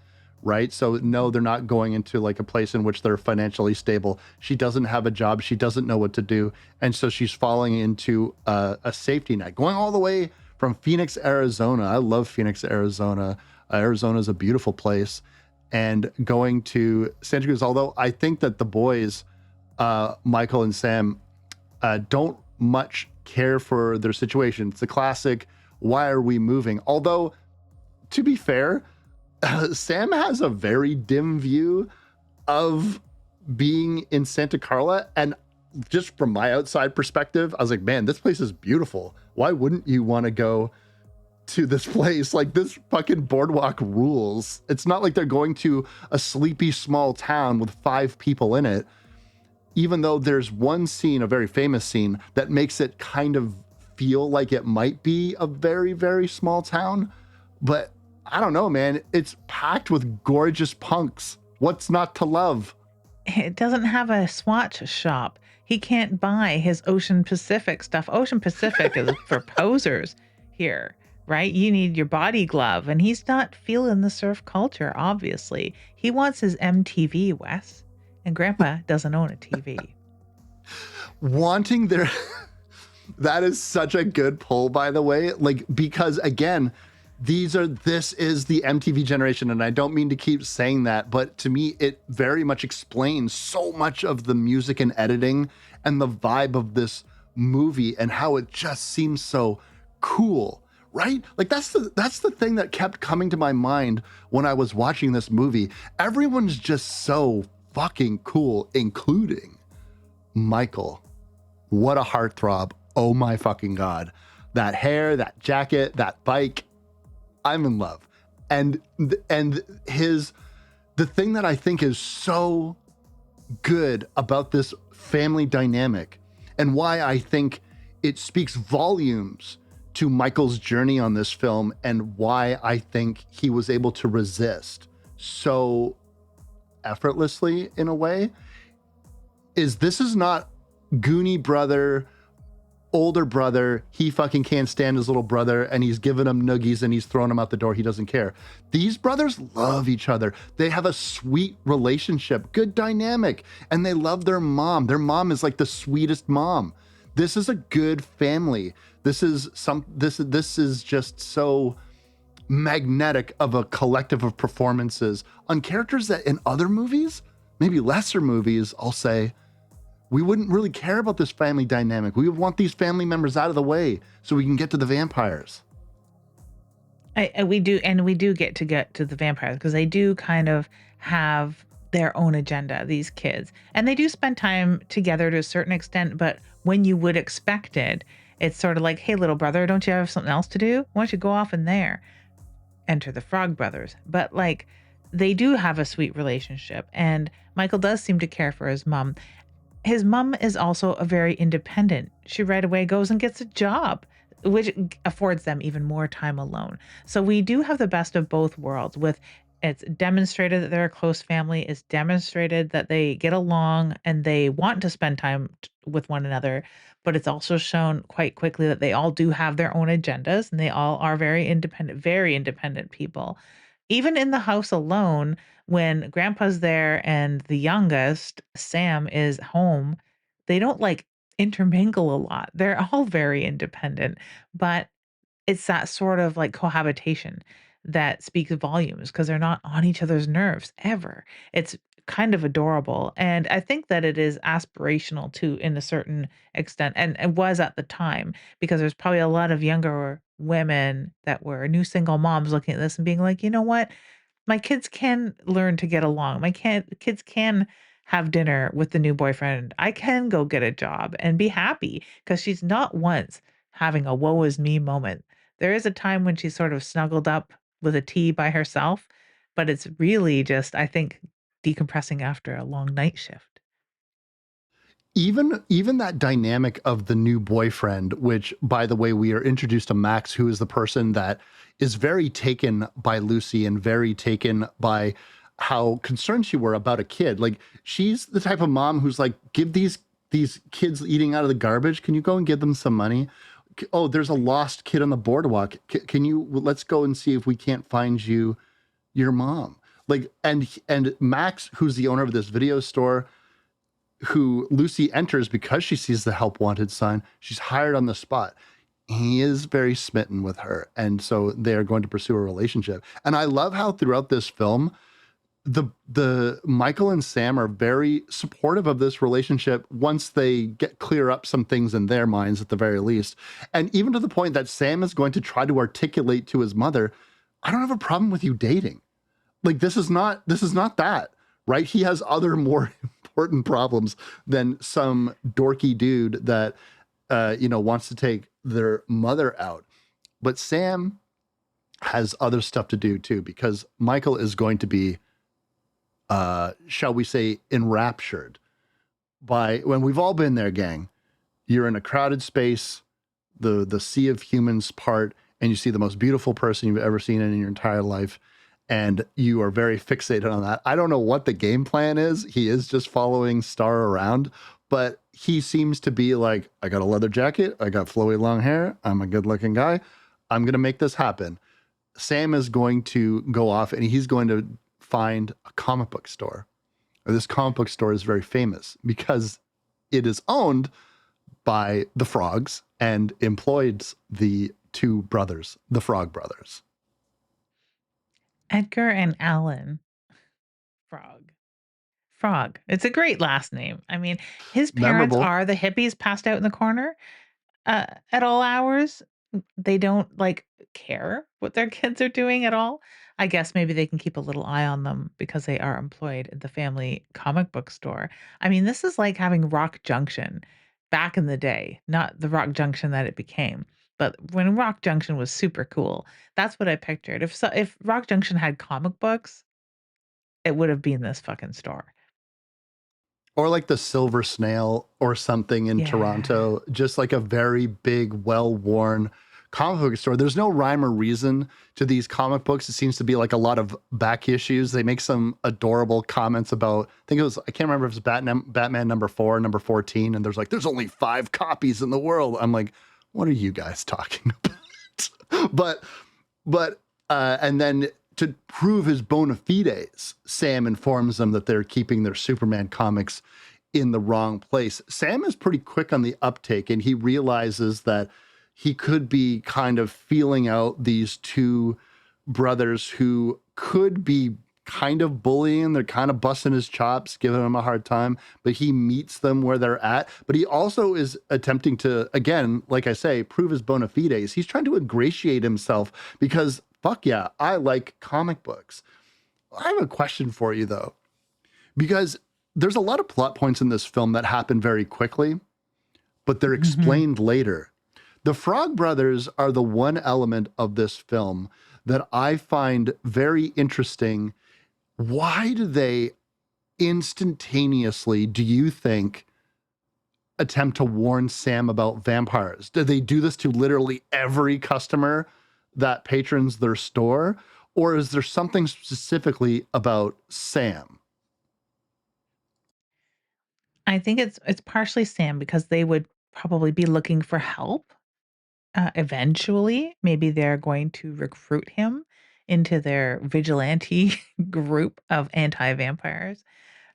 Right. So, no, they're not going into like a place in which they're financially stable. She doesn't have a job. She doesn't know what to do. And so she's falling into a safety net, going all the way from Phoenix, Arizona. I love Phoenix, Arizona. Arizona is a beautiful place. And going to Santa Cruz, although I think that the boys, Michael and Sam, don't much care for their situation. It's the classic, why are we moving? Although, to be fair, Sam has a very dim view of being in Santa Carla. And just from my outside perspective, I was like, man, this place is beautiful. Why wouldn't you want to go to this place? Like, this fucking boardwalk rules. It's not like they're going to a sleepy small town with 5 people in it, even though there's one scene, a very famous scene, that makes it kind of feel like it might be a very, very small town. But I don't know, man. It's packed with gorgeous punks. What's not to love? It doesn't have a swatch shop. He can't buy his Ocean Pacific stuff. Ocean Pacific is for posers here, right? You need your body glove, and he's not feeling the surf culture, obviously. He wants his MTV, Wes, and Grandpa doesn't own a TV. Wanting their that is such a good pull, by the way. Like, because again, this is the MTV generation, and I don't mean to keep saying that, but to me it very much explains so much of the music and editing and the vibe of this movie and how it just seems so cool, right? Like, that's the thing that kept coming to my mind when I was watching this movie. Everyone's just so fucking cool, including Michael. What a heartthrob. Oh my fucking God. That hair, that jacket, that bike. I'm in love. And the thing that I think is so good about this family dynamic, and why I think it speaks volumes to Michael's journey on this film, and why I think he was able to resist so effortlessly in a way, is this is not Goonie brother, older brother, he fucking can't stand his little brother, and he's giving him noogies and he's throwing him out the door. He doesn't care. These brothers love each other. They have a sweet relationship, good dynamic, and they love their mom. Their mom is like the sweetest mom. This is a good family. This is just so magnetic of a collective of performances on characters that in other movies, maybe lesser movies, I'll say, we wouldn't really care about this family dynamic. We would want these family members out of the way so we can get to the vampires. We do, and we do get to the vampires because they do kind of have their own agenda, these kids, and they do spend time together to a certain extent. But when you would expect it, it's sort of like, "Hey, little brother, don't you have something else to do? Why don't you go off in there?" Enter the Frog Brothers. But like, they do have a sweet relationship, and Michael does seem to care for his mom. His mom is also a very independent. She right away goes and gets a job, which affords them even more time alone. So we do have the best of both worlds with it's demonstrated that they're a close family, it's demonstrated that they get along and they want to spend time with one another, but it's also shown quite quickly that they all do have their own agendas and they all are very independent people. Even in the house alone, when grandpa's there and the youngest, Sam, is home, they don't like intermingle a lot. They're all very independent, but it's that sort of like cohabitation that speaks volumes because they're not on each other's nerves ever. It's kind of adorable. And I think that it is aspirational too, in a certain extent. And it was at the time because there's probably a lot of younger women that were new single moms looking at this and being like, you know what? My kids can learn to get along. Kids can have dinner with the new boyfriend. I can go get a job and be happy because she's not once having a woe is me moment. There is a time when she's sort of snuggled up with a tea by herself, but it's really just, I think, decompressing after a long night shift. even that dynamic of the new boyfriend, which by the way, we are introduced to Max, who is the person that is very taken by Lucy and very taken by how concerned she were about a kid. Like she's the type of mom who's like, give these kids eating out of the garbage, can you go and give them some money? Oh, there's a lost kid on the boardwalk, can you, let's go and see if we can't find you your mom. Like, and Max, who's the owner of this video store, who Lucy enters because she sees the help wanted sign. She's hired on the spot. He is very smitten with her. And so they are going to pursue a relationship. And I love how throughout this film, the Michael and Sam are very supportive of this relationship once they get clear up some things in their minds at the very least. And even to the point that Sam is going to try to articulate to his mother, I don't have a problem with you dating. Like this is not that, right? He has other more important problems than some dorky dude that wants to take their mother out. But Sam has other stuff to do too, because Michael is going to be shall we say enraptured by, when we've all been there, gang. You're in a crowded space, the sea of humans part, and you see the most beautiful person you've ever seen in your entire life, and you are very fixated on that. I don't know what the game plan is. He is just following Star around, but he seems to be like, I got a leather jacket, I got flowy long hair, I'm a good looking guy, I'm gonna make this happen. Sam is going to go off and he's going to find a comic book store. This comic book store is very famous because it is owned by the Frogs and employs the two brothers, the Frog brothers. Edgar and Alan Frog. Frog. It's a great last name. I mean, his parents Memorable. are the hippies passed out in the corner at all hours. They don't like care what their kids are doing at all. I guess maybe they can keep a little eye on them because they are employed at the family comic book store. I mean, this is like having Rock Junction back in the day, not the Rock Junction that it became. But when Rock Junction was super cool, that's what I pictured. If Rock Junction had comic books, it would have been this fucking store. Or like the Silver Snail or something in Yeah. Toronto, just like a very big, well-worn comic book store. There's no rhyme or reason to these comic books. It seems to be like a lot of back issues. They make some adorable comments about, I think it was, I can't remember if it was Batman number 4, number 14, and there's only 5 copies in the world. I'm like, what are you guys talking about? but and then to prove his bona fides, Sam informs them that they're keeping their Superman comics in the wrong place. Sam is pretty quick on the uptake, and he realizes that he could be kind of feeling out these two brothers who could be kind of bullying. They're kind of busting his chops, giving him a hard time, but he meets them where they're at. But he also is attempting to, again, like I say, prove his bona fides. He's trying to ingratiate himself because fuck yeah, I like comic books. I have a question for you though, because there's a lot of plot points in this film that happen very quickly, but they're Mhm. explained later. The Frog Brothers are the one element of this film that I find very interesting. Why do they instantaneously, do you think, attempt to warn Sam about vampires? Do they do this to literally every customer that patrons their store? Or is there something specifically about Sam? I think it's partially Sam because they would probably be looking for help. Eventually, maybe they're going to recruit him into their vigilante group of anti-vampires.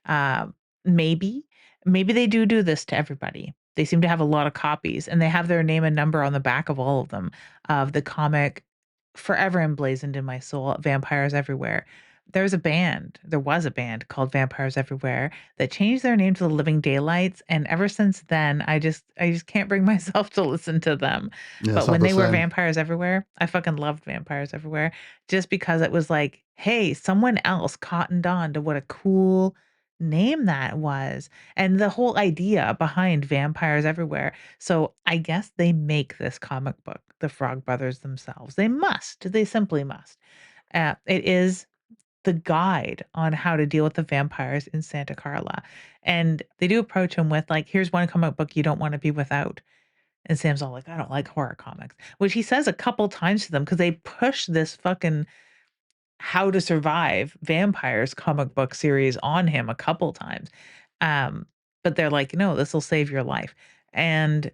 Um, maybe. Maybe they do this to everybody. They seem to have a lot of copies, and they have their name and number on the back of all of them, of the comic forever emblazoned in my soul, Vampires Everywhere. There was a band called Vampires Everywhere that changed their name to the Living Daylights, and ever since then, I just can't bring myself to listen to them. Yeah, it's But not when the they were same. Vampires Everywhere, I fucking loved Vampires Everywhere just because it was like, "Hey, someone else cottoned on to what a cool name that was," and the whole idea behind Vampires Everywhere. So, I guess they make this comic book, the Frog Brothers themselves. They must, they simply must. It is the guide on how to deal with the vampires in Santa Carla. And they do approach him with like, "Here's one comic book you don't wanna be without." And Sam's all like, "I don't like horror comics," which he says a couple times to them because they push this fucking How to Survive Vampires comic book series on him a couple times. Um, but they're like, "No, this'll save your life." And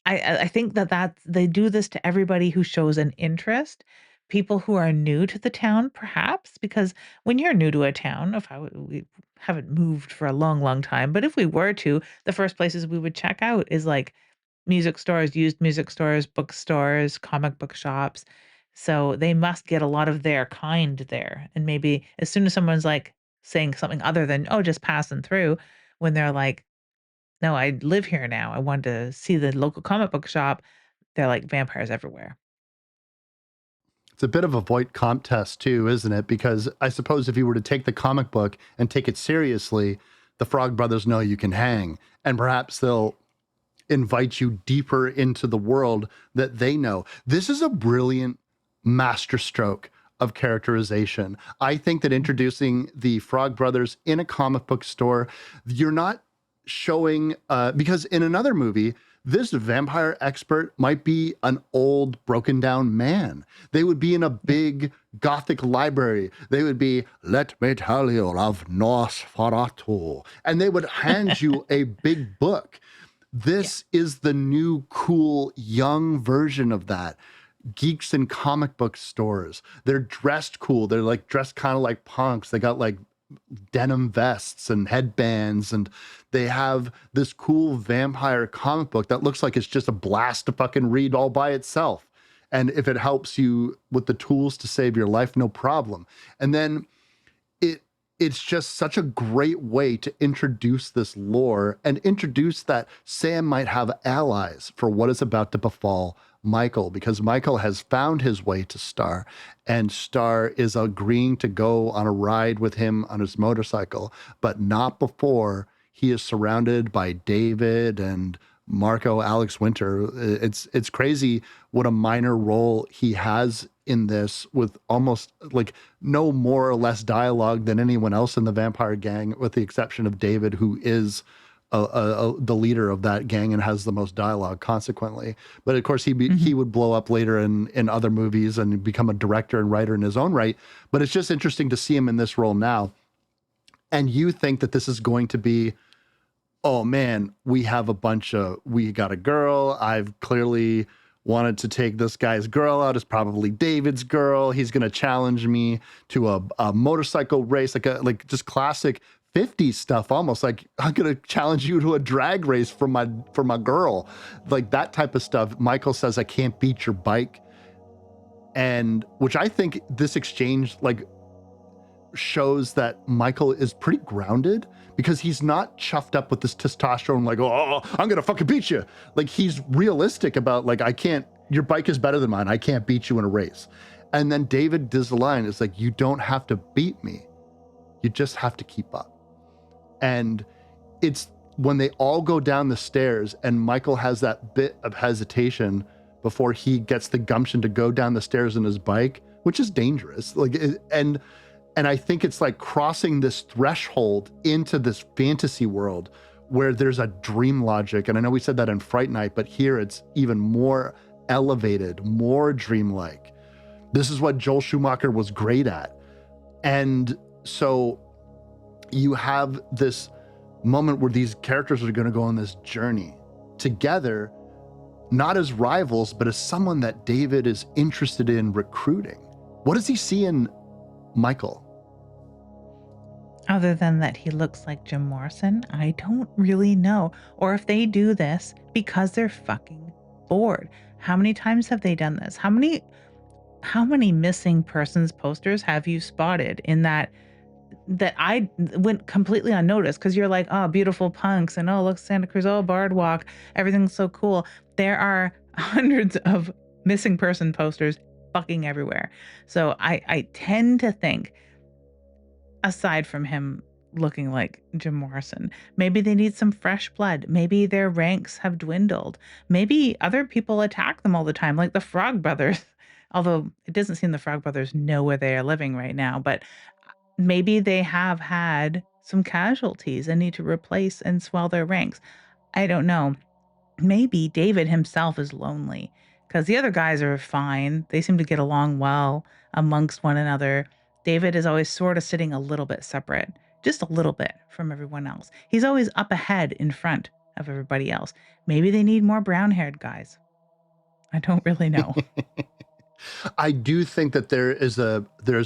I think that they do this to everybody who shows an interest, people who are new to the town, perhaps, because when you're new to a town, if I w we haven't moved for a long, long time, but if we were to, the first places we would check out is, like, music stores, used music stores, bookstores, comic book shops. So they must get a lot of their kind there. And maybe as soon as someone's, like, saying something other than, "Oh, just passing through," when they're like, "No, I live here now. I want to see the local comic book shop." They're like, "Vampires everywhere." It's a bit of a void comp test too, isn't it? Because I suppose if you were to take the comic book and take it seriously, the Frog Brothers know you can hang, and perhaps they'll invite you deeper into the world that they know. This is a brilliant masterstroke of characterization. I think that Mhm. introducing the Frog Brothers in a comic book store, you're not showing, because in another movie, this vampire expert might be an old, broken down man. They would be in a Yeah. big Gothic library. They would be, let me tell you of Nosferatu. And they would hand you a big book. Yeah. This is the new cool young version of that. Geeks in comic book stores. They're dressed cool. They're like dressed kind of like punks. They got like denim vests and headbands, and they have this cool vampire comic book that looks like it's just a blast to fucking read all by itself. And if it helps you with the tools to save your life, no problem. And then it it's just such a great way to introduce this lore and introduce that Sam might have allies for what is about to befall Michael, because Michael has found his way to Star, and Star is agreeing to go on a ride with him on his motorcycle, but not before he is surrounded by David and Marco Alex Winter. It's crazy what a minor role he has in this, with almost like no more or less dialogue than anyone else in the vampire gang, with the exception of David, who is the leader of that gang and has the most dialogue consequently. But of course, he Mhm. would blow up later in other movies and become a director and writer in his own right. But it's just interesting to see him in this role now. And you think that this is going to be, oh man, we got a girl. I've clearly wanted to take this guy's girl out. It's probably David's girl. He's going to challenge me to a motorcycle race, like just classic 50s stuff, almost like I'm going to challenge you to a drag race for my girl. Like that type of stuff. Michael says, I can't beat your bike. And which I think this exchange, like, shows that Michael is pretty grounded, because he's not chuffed up with this testosterone, like, oh, I'm gonna fucking beat you. Like, he's realistic about, like, I can't, your bike is better than mine. I can't beat you in a race. And then David does the line, it's like, you don't have to beat me. You just have to keep up. And it's when they all go down the stairs and Michael has that bit of hesitation before he gets the gumption to go down the stairs in his bike, which is dangerous. And I think it's like crossing this threshold into this fantasy world where there's a dream logic. And I know we said that in Fright Night, but here it's even more elevated, more dreamlike. This is what Joel Schumacher was great at. And so you have this moment where these characters are going to go on this journey together, not as rivals, but as someone that David is interested in recruiting. What does he see in Michael? Other than that he looks like Jim Morrison, I don't really know. Or if they do this because they're fucking bored. How many times have they done this? How many missing persons posters have you spotted in that I went completely unnoticed because you're like, "Oh, beautiful punks," and, "Oh, look, Santa Cruz, oh, boardwalk, everything's so cool." There are hundreds of missing person posters fucking everywhere. So I tend to think, aside from him looking like Jim Morrison, maybe they need some fresh blood. Maybe their ranks have dwindled. Maybe other people attack them all the time, like the Frog Brothers. Although it doesn't seem the Frog Brothers know where they are living right now, but maybe they have had some casualties and need to replace and swell their ranks. I don't know. Maybe David himself is lonely because the other guys are fine. They seem to get along well amongst one another. David is always sort of sitting a little bit separate, just a little bit from everyone else. He's always up ahead in front of everybody else. Maybe they need more brown-haired guys. I don't really know. I do think that there's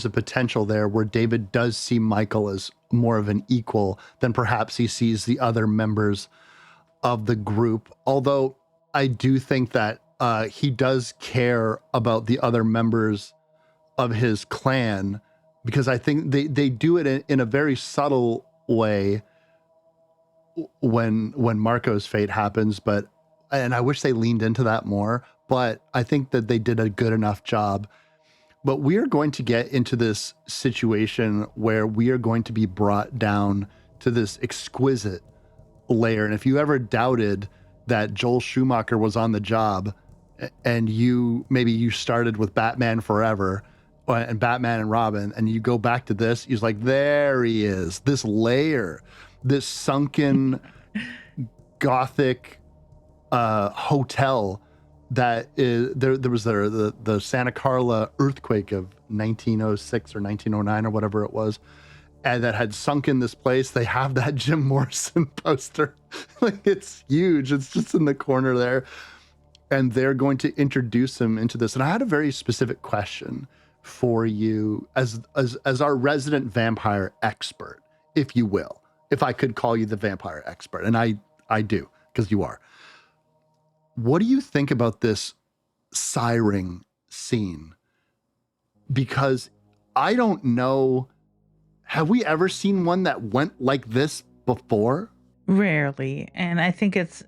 a potential there where David does see Michael as more of an equal than perhaps he sees the other members of the group. Although I do think that he does care about the other members of his clan, because I think they do it in a very subtle way when Marco's fate happens. And I wish they leaned into that more, but I think that they did a good enough job. But we are going to get into this situation where we are going to be brought down to this exquisite layer. And if you ever doubted that Joel Schumacher was on the job, and you started with Batman Forever and Batman and Robin, and you go back to this, he's like, there he is, this layer, this sunken gothic hotel that is there was the Santa Carla earthquake of 1906 or 1909 or whatever it was, and that had sunk in this place. They have that Jim Morrison poster. Like, it's huge. It's just in the corner there. And they're going to introduce him into this. And I had a very specific question for you as our resident vampire expert, if you will, if I could call you the vampire expert. And I do, because you are. What do you think about this siring scene? Because I don't know, have we ever seen one that went like this before? Rarely. And I think it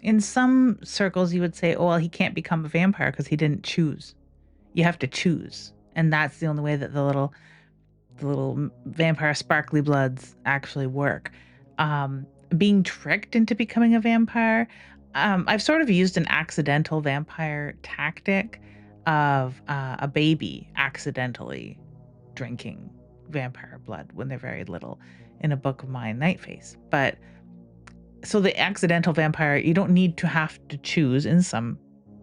in some circles you would say, oh, well, he can't become a vampire because he didn't choose. You have to choose. And that's the only way that the little vampire sparkly bloods actually work. Being tricked into becoming a vampire, I've sort of used an accidental vampire tactic of a baby accidentally drinking vampire blood when they're very little in a book of mine, Nightface. But so the accidental vampire, you don't need to have to choose in some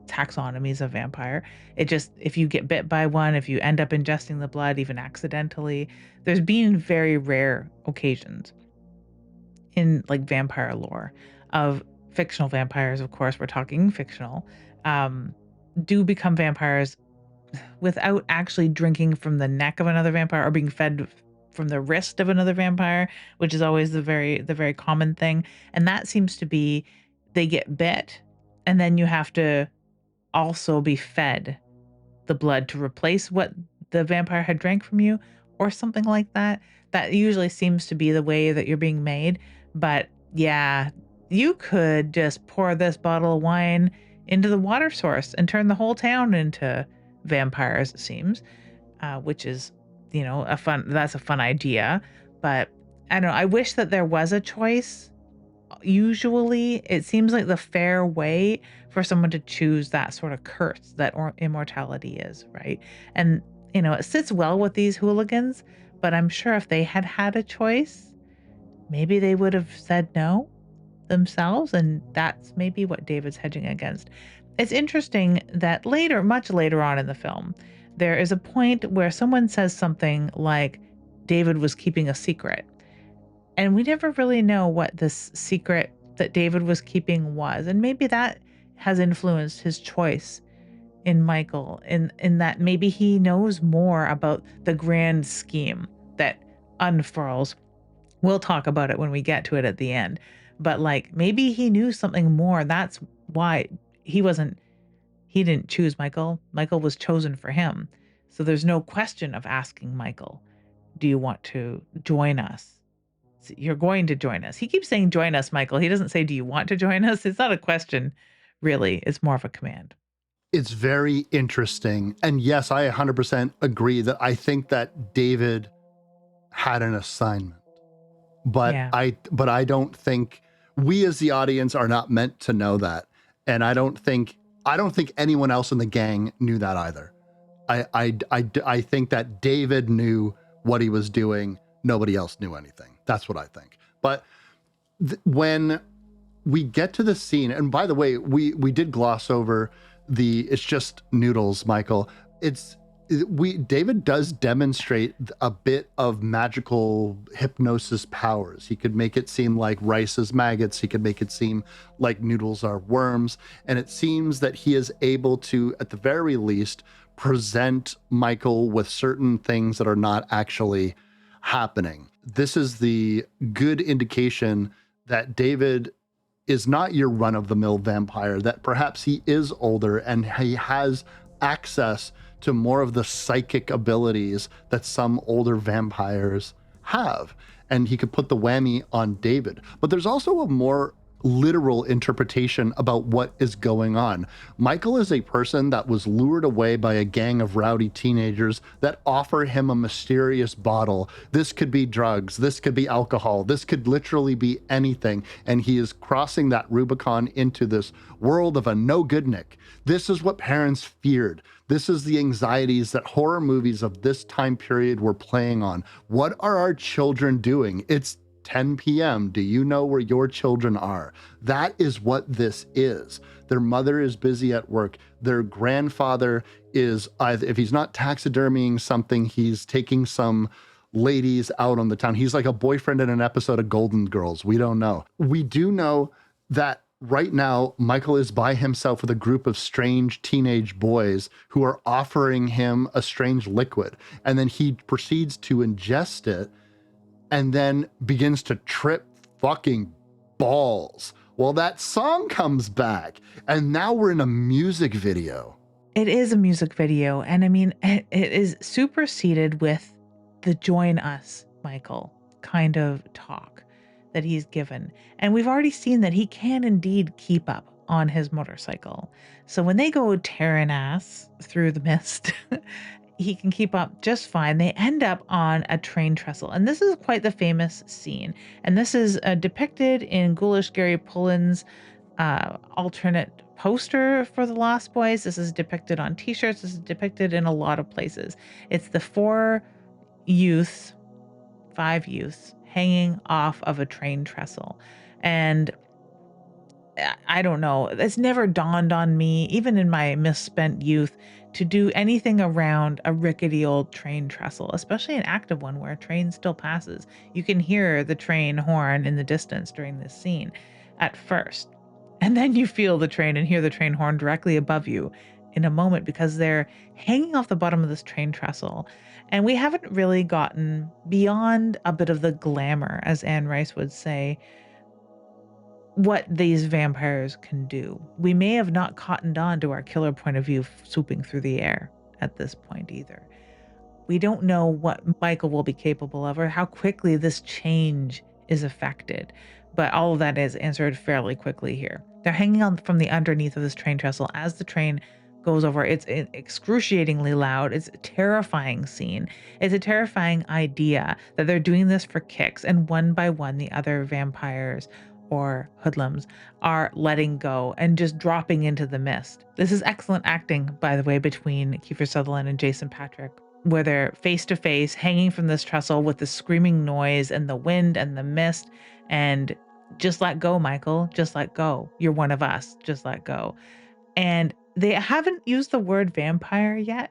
taxonomies of vampire. It just, if you get bit by one, if you end up ingesting the blood, even accidentally, there's been very rare occasions in like vampire lore of fictional vampires, of course, we're talking fictional, do become vampires without actually drinking from the neck of another vampire or being fed from the wrist of another vampire, which is always the very common thing. And that seems to be, they get bit and then you have to also be fed the blood to replace what the vampire had drank from you or something like that. That usually seems to be the way that you're being made. But yeah, you could just pour this bottle of wine into the water source and turn the whole town into vampires, it seems, which is, that's a fun idea. But I don't know, I wish that there was a choice. Usually it seems like the fair way for someone to choose that sort of curse that immortality is, right? And it sits well with these hooligans, but I'm sure if they had had a choice, maybe they would have said no themselves, and that's maybe what David's hedging against. It's interesting that much later on in the film, there is a point where someone says something like David was keeping a secret. And we never really know what this secret that David was keeping was. And maybe that has influenced his choice in Michael, in that maybe he knows more about the grand scheme that unfurls. We'll talk about it when we get to it at the end. But like, maybe he knew something more. That's why he didn't choose Michael. Michael was chosen for him. So there's no question of asking Michael, do you want to join us? You're going to join us. He keeps saying, join us, Michael. He doesn't say, do you want to join us? It's not a question, really. It's more of a command. It's very interesting. And yes, I 100% agree that I think that David had an assignment. But Yeah. I don't think we as the audience are not meant to know that. And I don't think anyone else in the gang knew that either. I think that David knew what he was doing. Nobody else knew anything. That's what I think. But when we get to the scene, and by the way, we did gloss over it's just Noodles, Michael. David does demonstrate a bit of magical hypnosis powers. He could make it seem like rice is maggots. He could make it seem like noodles are worms. And it seems that he is able to, at the very least, present Michael with certain things that are not actually happening. This is the good indication that David is not your run-of-the-mill vampire, that perhaps he is older and he has access to more of the psychic abilities that some older vampires have. And he could put the whammy on David. But there's also a more literal interpretation about what is going on. Michael is a person that was lured away by a gang of rowdy teenagers that offer him a mysterious bottle. This could be drugs, this could be alcohol, this could literally be anything. And he is crossing that Rubicon into this world of a no-good-nick. This is what parents feared. This is the anxieties that horror movies of this time period were playing on. What are our children doing? It's 10 p.m. Do you know where your children are? That is what this is. Their mother is busy at work. Their grandfather is, if he's not taxidermying something, he's taking some ladies out on the town. He's like a boyfriend in an episode of Golden Girls. We don't know. We do know that right now, Michael is by himself with a group of strange teenage boys who are offering him a strange liquid. And then he proceeds to ingest it and then begins to trip fucking balls. Well, that song comes back, and now we're in a music video. It is a music video, and I mean, it is superseded with the join us, Michael, kind of talk that he's given. And we've already seen that he can indeed keep up on his motorcycle. So when they go tearing ass through the mist, he can keep up just fine. They end up on a train trestle. And this is quite the famous scene. And this is depicted in Ghoulish Gary Pullen's alternate poster for The Lost Boys. This is depicted on t-shirts. This is depicted in a lot of places. It's the 5 youths hanging off of a train trestle. And I don't know, it's never dawned on me, even in my misspent youth, to do anything around a rickety old train trestle, especially an active one where a train still passes. You can hear the train horn in the distance during this scene at first. And then you feel the train and hear the train horn directly above you in a moment, because they're hanging off the bottom of this train trestle. And we haven't really gotten beyond a bit of the glamour, as Anne Rice would say, what these vampires can do. We may have not cottoned on to our killer point of view swooping through the air at this point either. We don't know what Michael will be capable of or how quickly this change is affected, but all of that is answered fairly quickly here. They're hanging on from the underneath of this train trestle as the train goes over. It's excruciatingly loud. It's a terrifying scene. It's a terrifying idea that they're doing this for kicks, and one by one the other vampires or hoodlums are letting go and just dropping into the mist. This is excellent acting, by the way, between Kiefer Sutherland and Jason Patric, where they're face to face, hanging from this trestle with the screaming noise and the wind and the mist. And just let go, Michael. Just let go. You're one of us. Just let go. And they haven't used the word vampire yet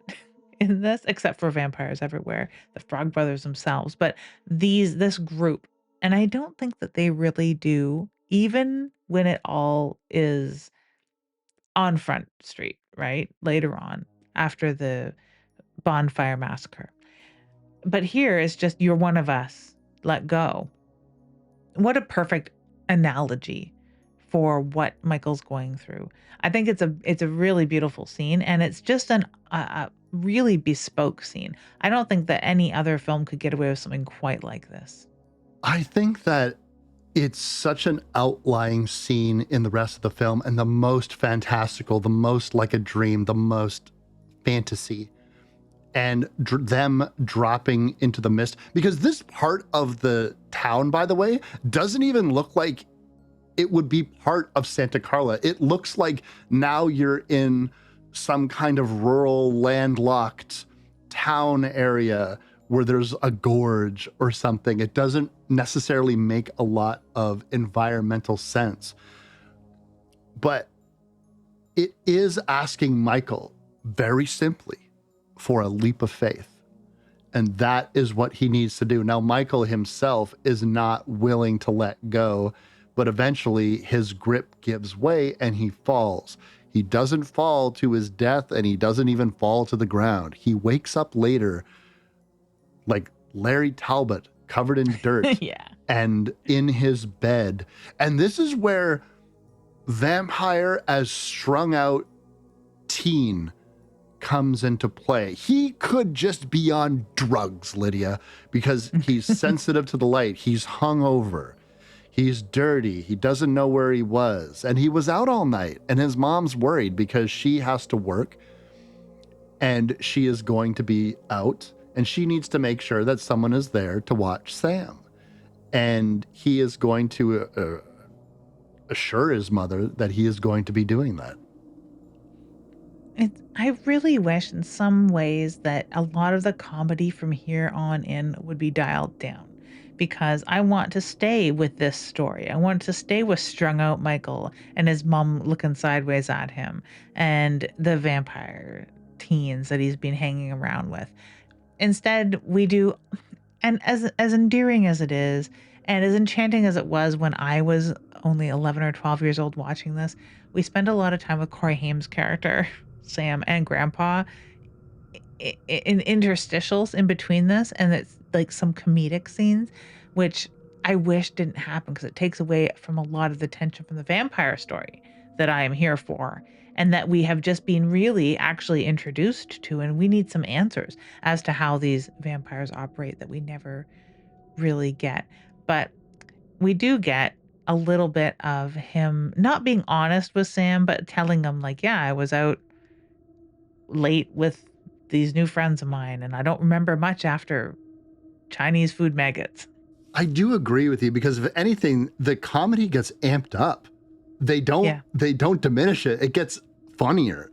in this, except for vampires everywhere, the Frog Brothers themselves. But this group, and I don't think that they really do, even when it all is on Front Street, right? Later on, after the bonfire massacre. But here it's just, you're one of us. Let go. What a perfect analogy for what Michael's going through. I think it's a really beautiful scene, and it's just a really bespoke scene. I don't think that any other film could get away with something quite like this. I think that it's such an outlying scene in the rest of the film, and the most fantastical, the most like a dream, the most fantasy, and them dropping into the mist. Because this part of the town, by the way, doesn't even look like it would be part of Santa Carla. It looks like now you're in some kind of rural, landlocked town area where there's a gorge or something. It doesn't necessarily make a lot of environmental sense. But it is asking Michael very simply for a leap of faith. And that is what he needs to do. Now, Michael himself is not willing to let go, but eventually his grip gives way and he falls. He doesn't fall to his death, and he doesn't even fall to the ground. He wakes up later like Larry Talbot, covered in dirt Yeah. and in his bed. And this is where vampire as strung out teen comes into play. He could just be on drugs, Lydia, because he's sensitive to the light. He's hungover. He's dirty. He doesn't know where he was. And he was out all night. And his mom's worried because she has to work and she is going to be out. And she needs to make sure that someone is there to watch Sam. And he is going to assure his mother that he is going to be doing that. I really wish in some ways that a lot of the comedy from here on in would be dialed down, because I want to stay with this story. I want to stay with strung out Michael and his mom looking sideways at him and the vampire teens that he's been hanging around with. Instead, we do, and as endearing as it is, and as enchanting as it was when I was only 11 or 12 years old watching this, we spend a lot of time with Corey Haim's character, Sam, and Grandpa in interstitials in between this, and it's like some comedic scenes, which I wish didn't happen because it takes away from a lot of the tension from the vampire story that I am here for, and that we have just been really actually introduced to, and we need some answers as to how these vampires operate that we never really get. But we do get a little bit of him not being honest with Sam, but telling him like, yeah, I was out late with these new friends of mine, and I don't remember much after Chinese food maggots. I do agree with you, because if anything, the comedy gets amped up. They Yeah. don't diminish it. It gets funnier.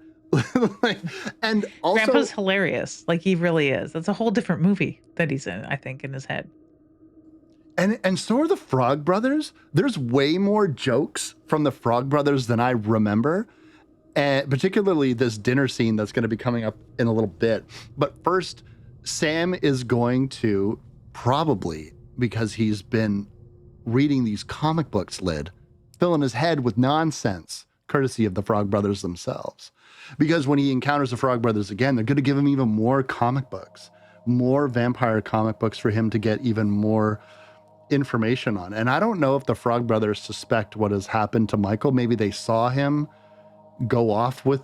Like, and also Grandpa's hilarious. Like, he really is. That's a whole different movie that he's in, I think, in his head. and so are the Frog Brothers. There's way more jokes from the Frog Brothers than I remember. And particularly this dinner scene that's going to be coming up in a little bit. But first, Sam is going to, probably because he's been reading these comic books, filling his head with nonsense, courtesy of the Frog Brothers themselves. Because when he encounters the Frog Brothers again, they're going to give him even more comic books, more vampire comic books for him to get even more information on. And I don't know if the Frog Brothers suspect what has happened to Michael. Maybe they saw him go off with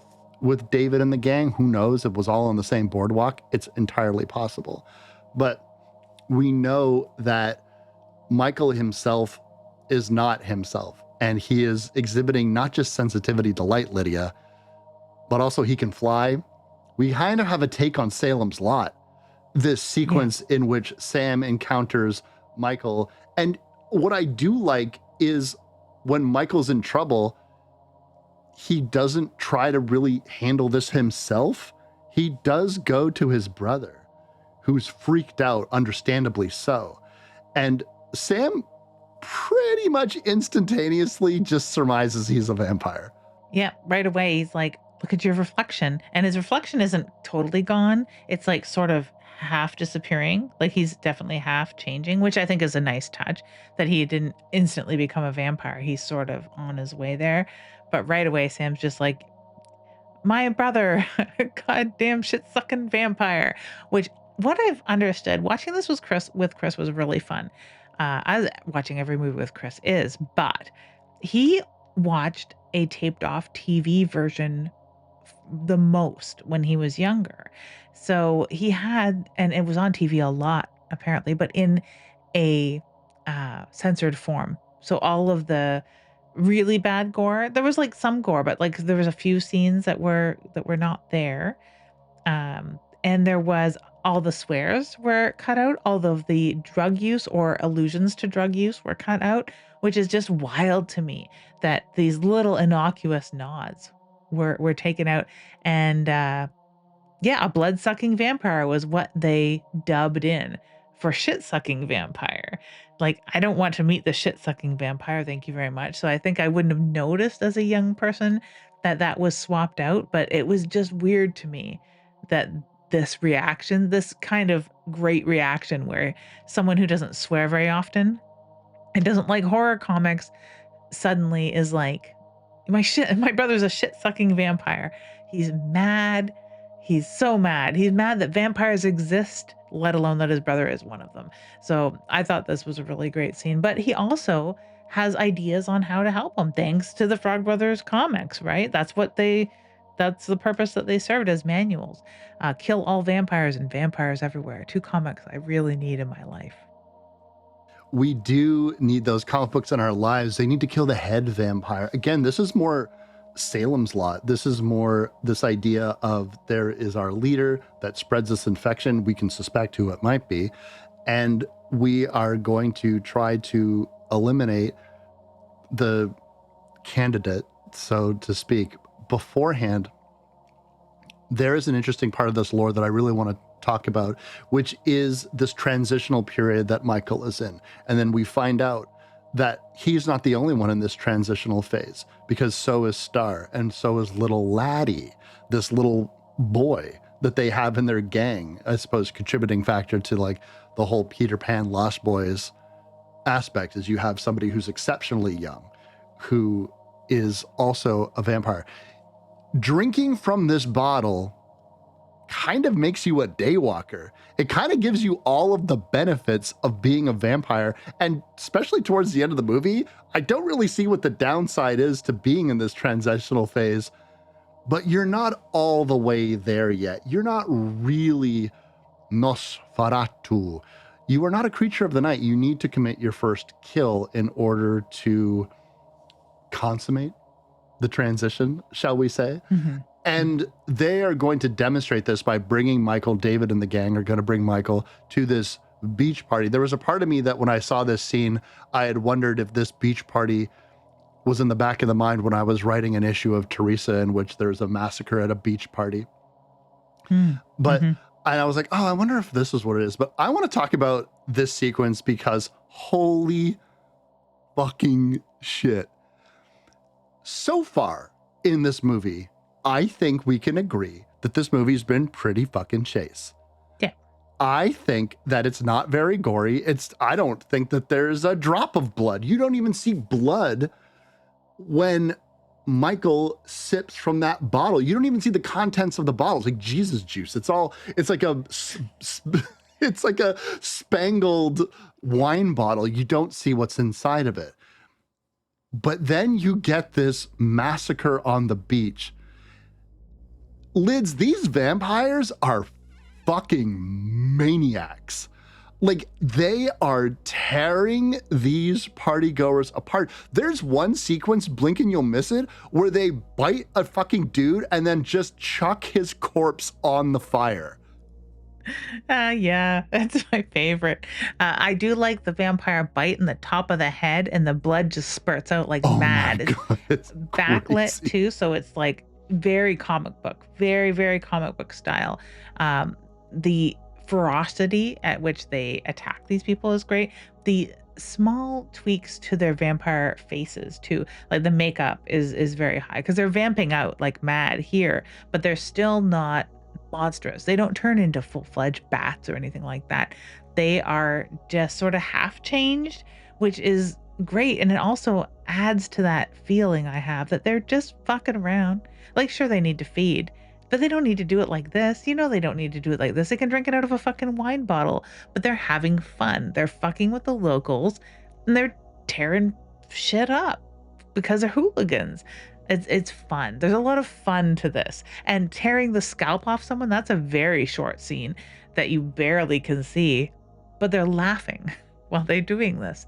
David and the gang. Who knows? It was all on the same boardwalk. It's entirely possible. But we know that Michael himself is not himself, and he is exhibiting not just sensitivity to light, Lydia, but also he can fly. We kind of have a take on Salem's Lot, this sequence in which Sam encounters Michael. And what I do like is when Michael's in trouble, he doesn't try to really handle this himself. He does go to his brother, who's freaked out, understandably so. And Sam pretty much instantaneously just surmises he's a vampire. Yeah, right away he's like, look at your reflection. And his reflection isn't totally gone. It's like sort of half disappearing. Like, he's definitely half changing, which I think is a nice touch, that he didn't instantly become a vampire. He's sort of on his way there. But right away, Sam's just like, my brother, goddamn shit sucking vampire. Which, what I've understood watching this was with Chris was really fun. As watching every movie with Chris is, but he watched a taped off TV version the most when he was younger. So he had, and it was on TV a lot apparently, but in a censored form. So all of the really bad gore, there was like some gore, but like there was a few scenes that were not there. And there was, all the swears were cut out, all of the drug use or allusions to drug use were cut out, which is just wild to me that these little innocuous nods were taken out. And Yeah, a blood-sucking vampire was what they dubbed in for shit-sucking vampire. Like, I don't want to meet the shit-sucking vampire, thank you very much. So I think I wouldn't have noticed as a young person that that was swapped out, but it was just weird to me that this reaction, this kind of great reaction where someone who doesn't swear very often and doesn't like horror comics suddenly is like, my brother's a shit-sucking vampire. He's mad. He's so mad. He's mad that vampires exist, let alone that his brother is one of them. So I thought this was a really great scene. But he also has ideas on how to help him, thanks to the Frog Brothers comics, right? That's the purpose that they served as manuals. Kill all vampires and vampires everywhere. Two comics I really need in my life. We do need those comic books in our lives. They need to kill the head vampire. Again, this is more Salem's Lot. This is more this idea of there is our leader that spreads this infection. We can suspect who it might be. And we are going to try to eliminate the candidate, so to speak, beforehand. There is an interesting part of this lore that I really want to talk about, which is this transitional period that Michael is in. And then we find out that he's not the only one in this transitional phase, because so is Star, and so is little Laddie, this little boy that they have in their gang, I suppose, contributing factor to like the whole Peter Pan Lost Boys aspect is you have somebody who's exceptionally young, who is also a vampire. Drinking from this bottle kind of makes you a daywalker. It kind of gives you all of the benefits of being a vampire. And especially towards the end of the movie, I don't really see what the downside is to being in this transitional phase, but you're not all the way there yet. You're not really Nosferatu. You are not a creature of the night. You need to commit your first kill in order to consummate the transition, shall we say. Mm-hmm. And they are going to demonstrate this by bringing Michael. David and the gang are going to bring Michael to this beach party. There was a part of me that when I saw this scene, I had wondered if this beach party was in the back of the mind when I was writing an issue of Teresa in which there's a massacre at a beach party. But Mm-hmm. and I was like, oh, I wonder if this is what it is. But I want to talk about this sequence because holy fucking shit. So far in this movie, I think we can agree that this movie's been pretty fucking chase. Yeah. I think that it's not very gory. I don't think that there's a drop of blood. You don't even see blood when Michael sips from that bottle. You don't even see the contents of the bottle. It's like Jesus juice. It's like a spangled wine bottle. You don't see what's inside of it. But then you get this massacre on the beach. Lids, these vampires are fucking maniacs. Like, they are tearing these partygoers apart. There's one sequence, blink and you'll miss it, where they bite a fucking dude and then just chuck his corpse on the fire. Yeah, that's my favorite. I do like the vampire bite in the top of the head and the blood just spurts out like Oh mad. my It's God, it's backlit crazy. too, so it's like very comic book, very, very comic book style. The ferocity at which they attack these people is great. The small tweaks to their vampire faces too, like the makeup is very high because they're vamping out like mad here, but they're still not monstrous. They don't turn into full-fledged bats or anything like that. They are just sort of half changed, which is great. And it also adds to that feeling I have that they're just fucking around. Like, sure, they need to feed, but they don't need to do it like this. You know, they don't need to do it like this. They can drink it out of a fucking wine bottle, but they're having fun. They're fucking with the locals and they're tearing shit up because they're hooligans. It's fun. There's a lot of fun to this. And tearing the scalp off someone, that's a very short scene that you barely can see, but they're laughing while they're doing this.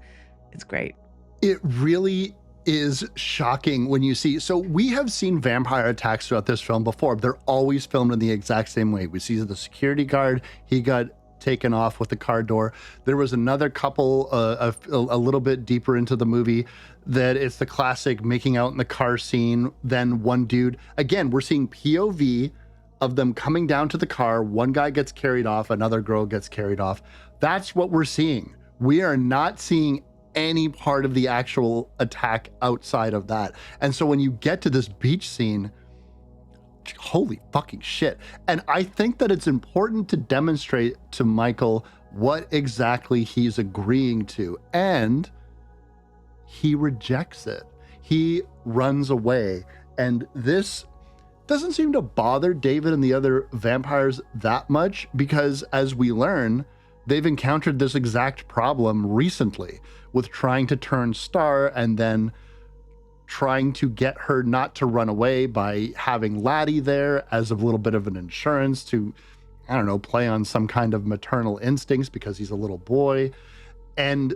It's great. It really is shocking when you see. So we have seen vampire attacks throughout this film before. They're always filmed in the exact same way. We see the security guard, he got taken off with the car door. There was another couple a little bit deeper into the movie that it's the classic making out in the car scene. Then one dude, again, we're seeing POV of them coming down to the car. One guy gets carried off, another girl gets carried off. That's what we're seeing. We are not seeing any part of the actual attack outside of that. And so when you get to this beach scene, holy fucking shit. And I think that it's important to demonstrate to Michael what exactly he's agreeing to. And he rejects it. He runs away. And this doesn't seem to bother David and the other vampires that much because, as we learn, they've encountered this exact problem recently with trying to turn Star and then trying to get her not to run away by having Laddie there as a little bit of an insurance to, I don't know, play on some kind of maternal instincts because he's a little boy. And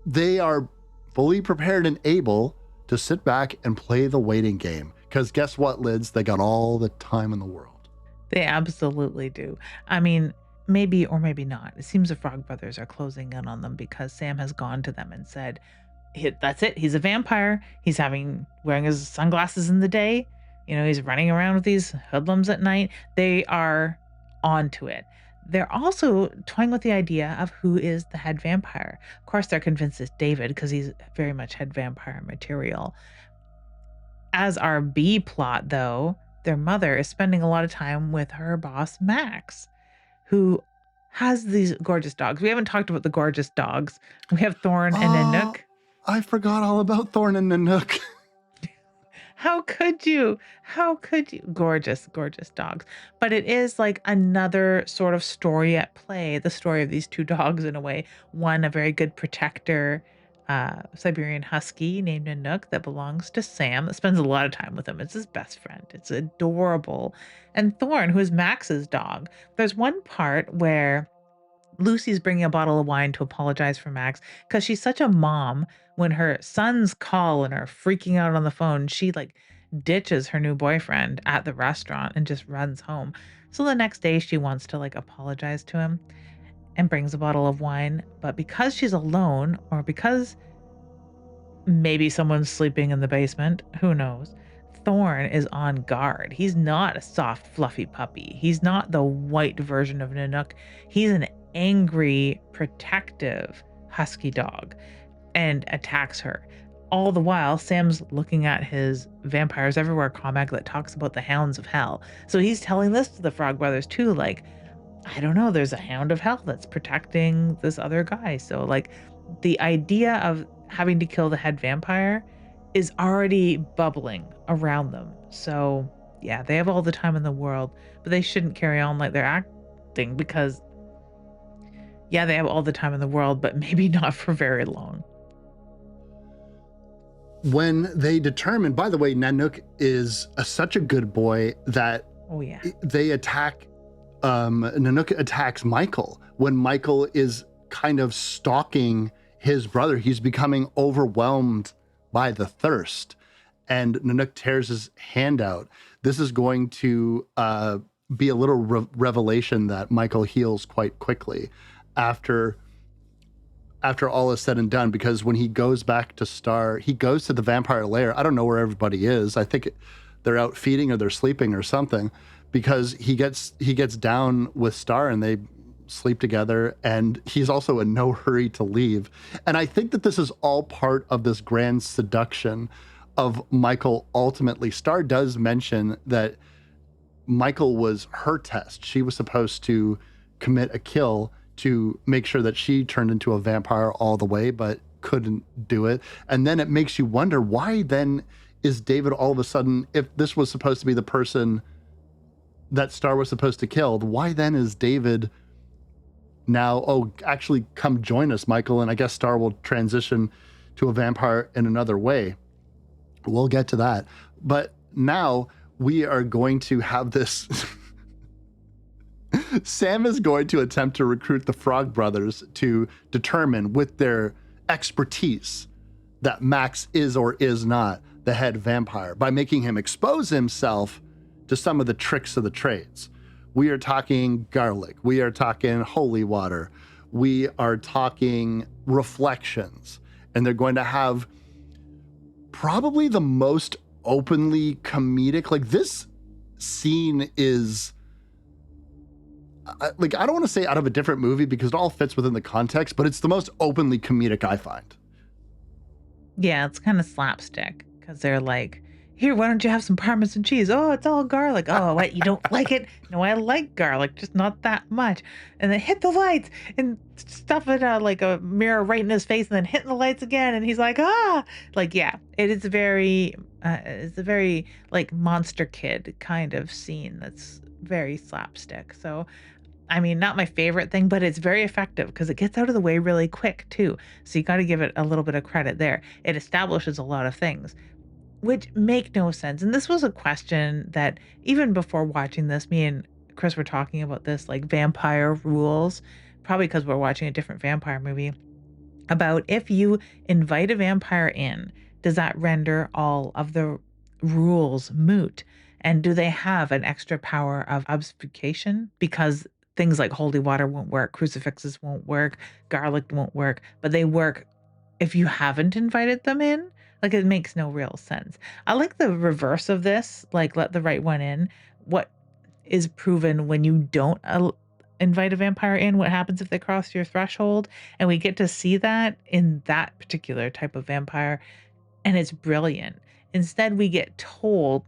they are fully prepared and able to sit back and play the waiting game. Because guess what, Lids? They got all the time in the world. They absolutely do. I mean, maybe or maybe not. It seems the Frog Brothers are closing in on them because Sam has gone to them and said, that's it. He's a vampire. He's wearing his sunglasses in the day. You know, he's running around with these hoodlums at night. They are onto it. They're also toying with the idea of who is the head vampire. Of course, they're convinced it's David because he's very much head vampire material. As our B plot, though, their mother is spending a lot of time with her boss, Max, who has these gorgeous dogs. We haven't talked about the gorgeous dogs. We have Thorn and Nanook. I forgot all about Thorn and Nanook. How could you? How could you? Gorgeous, gorgeous dogs. But it is like another sort of story at play, the story of these two dogs in a way. One, a very good protector, Siberian Husky named Nanook that belongs to Sam, that spends a lot of time with him. It's his best friend. It's adorable. And Thorn, who is Max's dog. There's one part where Lucy's bringing a bottle of wine to apologize for Max because she's such a mom. When her sons call and are freaking out on the phone, she like ditches her new boyfriend at the restaurant and just runs home. So the next day she wants to like apologize to him and brings a bottle of wine. But because she's alone, or because maybe someone's sleeping in the basement, who knows? Thorn is on guard. He's not a soft, fluffy puppy. He's not the white version of Nanook. He's an angry, protective husky dog and attacks her. All the while, Sam's looking at his Vampires Everywhere comic that talks about the hounds of hell. So he's telling this to the Frog Brothers too, like, I don't know, there's a hound of hell that's protecting this other guy. So like the idea of having to kill the head vampire is already bubbling around them. So yeah, they have all the time in the world, but they shouldn't carry on like they're acting because yeah, they have all the time in the world, but maybe not for very long. When they determine, by the way, Nanook is such a good boy that they attack, Nanook attacks Michael when Michael is kind of stalking his brother. He's becoming overwhelmed by the thirst and Nanook tears his hand out. This is going to be a little revelation that Michael heals quite quickly after all is said and done, because when he goes back to Star, he goes to the vampire lair. I don't know where everybody is. I think they're out feeding or they're sleeping or something, because he gets down with Star and they sleep together, and he's also in no hurry to leave. And I think that this is all part of this grand seduction of Michael. Ultimately, Star does mention that Michael was her test. She was supposed to commit a kill to make sure that she turned into a vampire all the way, but couldn't do it. And then it makes you wonder, why then is David all of a sudden, if this was supposed to be the person that Star was supposed to kill, why then is David now, oh, actually come join us, Michael, and I guess Star will transition to a vampire in another way. We'll get to that. But now we are going to have this Sam is going to attempt to recruit the Frog Brothers to determine with their expertise that Max is or is not the head vampire by making him expose himself to some of the tricks of the trades. We are talking garlic. We are talking holy water. We are talking reflections. And they're going to have probably the most openly comedic, like this scene is like, I don't want to say out of a different movie because it all fits within the context, but it's the most openly comedic I find. Yeah, it's kinda slapstick because 'cause they're like, "Here, why don't you have some parmesan cheese?" "Oh, it's all garlic." "Oh, what, you don't like it?" "No, I like garlic, just not that much." And then hit the lights and stuff it, like a mirror right in his face and then hitting the lights again, and he's like, "Ah!" Like, yeah, it is very, it's a very, like, Monster Kid kind of scene that's very slapstick, so I mean, not my favorite thing, but it's very effective because it gets out of the way really quick too. So you got to give it a little bit of credit there. It establishes a lot of things which make no sense. And this was a question that even before watching this, me and Chris were talking about this, like vampire rules, probably because we're watching a different vampire movie, about if you invite a vampire in, does that render all of the rules moot? And do they have an extra power of obfuscation? Because things like holy water won't work, crucifixes won't work, garlic won't work, but they work if you haven't invited them in. Like, it makes no real sense. I like the reverse of this, like let the right one in. What is proven when you don't invite a vampire in, what happens if they cross your threshold, and we get to see that in that particular type of vampire, and it's brilliant. Instead, we get told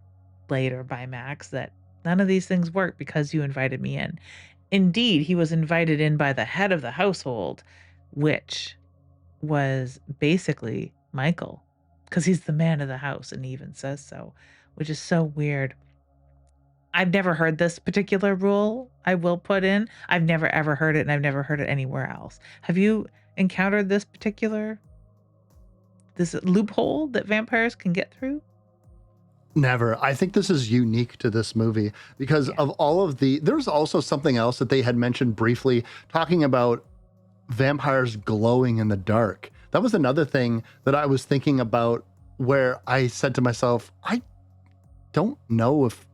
later by Max that none of these things work because you invited me in. Indeed, he was invited in by the head of the household, which was basically Michael, because he's the man of the house, and he even says so, which is so weird. I've never heard this particular rule, I will put in. I've never ever heard it, and I've never heard it anywhere else. Have you encountered this loophole that vampires can get through? Never. I think this is unique to this movie because Yeah. of all of there's also something else that they had mentioned briefly talking about vampires glowing in the dark. That was another thing that I was thinking about where I said to myself, I don't know if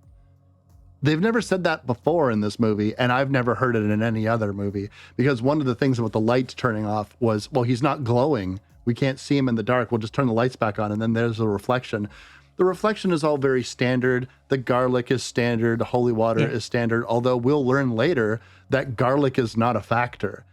they've never said that before in this movie, and I've never heard it in any other movie because one of the things about the lights turning off was, well, he's not glowing. We can't see him in the dark. We'll just turn the lights back on, and then there's a reflection. The reflection is all very standard. The garlic is standard. The holy water Yeah. is standard, although we'll learn later that garlic is not a factor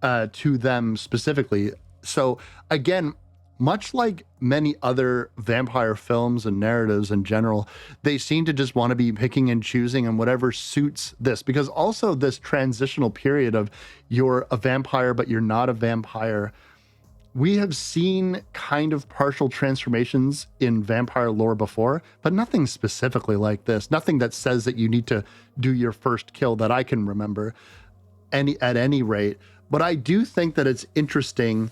to them specifically. So again, much like many other vampire films and narratives in general, they seem to just want to be picking and choosing and whatever suits this. Because also this transitional period of you're a vampire, but you're not a vampire. We have seen kind of partial transformations in vampire lore before, but nothing specifically like this. Nothing that says that you need to do your first kill that I can remember at any rate. But I do think that it's interesting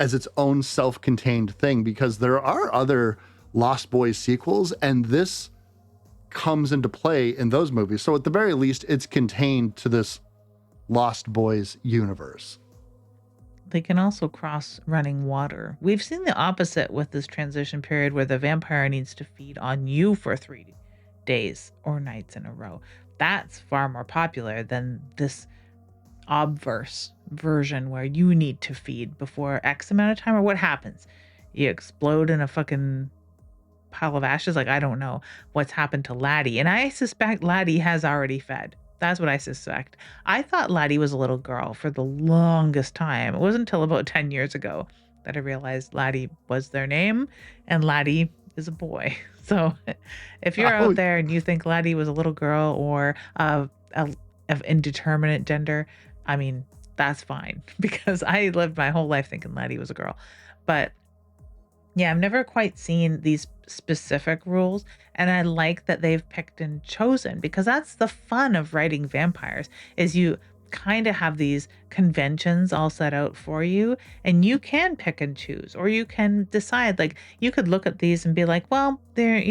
as its own self-contained thing because there are other Lost Boys sequels, and this comes into play in those movies. So at the very least, it's contained to this Lost Boys universe. They can also cross running water. We've seen the opposite with this transition period where the vampire needs to feed on you for 3 days or nights in a row. That's far more popular than this obverse version where you need to feed before X amount of time, or what happens? You explode in a fucking pile of ashes? Like, I don't know what's happened to Laddie, and I suspect Laddie has already fed. That's what I suspect. I thought Laddie was a little girl for the longest time. It wasn't until about 10 years ago that I realized Laddie was their name and Laddie is a boy. So if you're out Oh, there and you think Laddie was a little girl or of indeterminate gender, I mean, that's fine because I lived my whole life thinking Laddie was a girl. But yeah, I've never quite seen these specific rules, and I like that they've picked and chosen because that's the fun of writing vampires is you kind of have these conventions all set out for you and you can pick and choose or you can decide like you could look at these and be like, well, they're,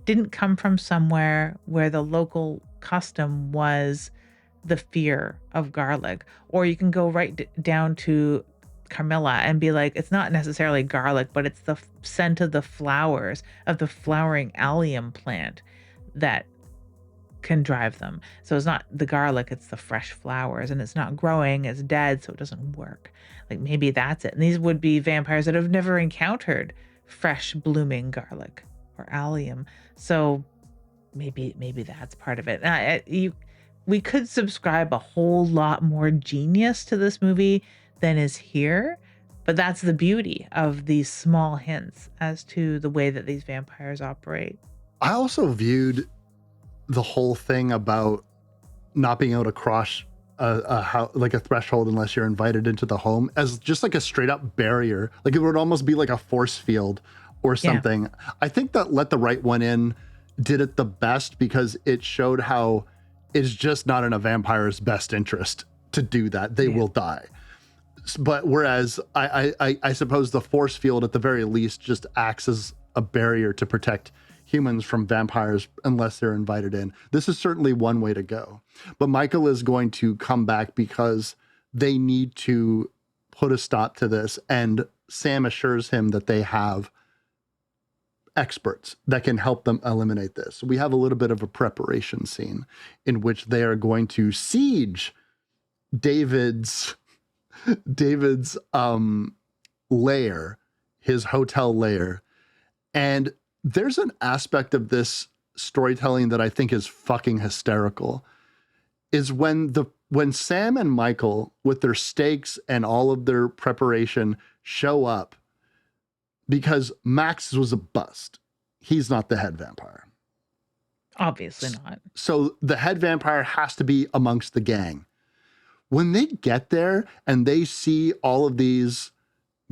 didn't come from somewhere where the local custom was the fear of garlic, or you can go right down to Carmilla and be like, it's not necessarily garlic, but it's the scent of the flowers of the flowering allium plant that can drive them. So it's not the garlic, it's the fresh flowers, and it's not growing, it's dead, so it doesn't work. Like maybe that's it. And these would be vampires that have never encountered fresh blooming garlic or allium. So Maybe that's part of it. We could subscribe a whole lot more genius to this movie than is here, but that's the beauty of these small hints as to the way that these vampires operate. I also viewed the whole thing about not being able to cross like a threshold unless you're invited into the home as just like a straight up barrier. Like it would almost be like a force field or Yeah, something. I think that Let the Right One In did it the best because it showed how it's just not in a vampire's best interest to do that. They yeah. will die. But whereas I suppose the force field at the very least just acts as a barrier to protect humans from vampires unless they're invited in. This is certainly one way to go. But Michael is going to come back because they need to put a stop to this. And Sam assures him that they have experts that can help them eliminate this. We have a little bit of a preparation scene in which they are going to siege David's lair, his hotel lair. And there's an aspect of this storytelling that I think is fucking hysterical. Is when Sam and Michael, with their stakes and all of their preparation, show up because Max was a bust. He's not the head vampire. Obviously not. So the head vampire has to be amongst the gang. When they get there and they see all of these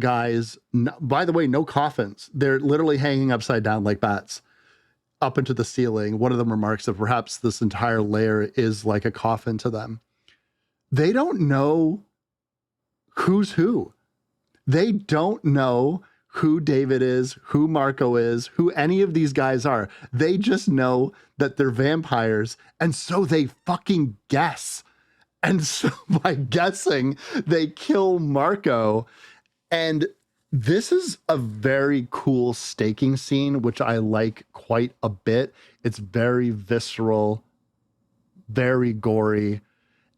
guys, by the way, no coffins. They're literally hanging upside down like bats up into the ceiling. One of them remarks that perhaps this entire layer is like a coffin to them. They don't know who's who. They don't know who David is, who Marco is, who any of these guys are. They just know that they're vampires. And so they fucking guess. And so by guessing, they kill Marco. And this is a very cool staking scene, which I like quite a bit. It's very visceral, very gory.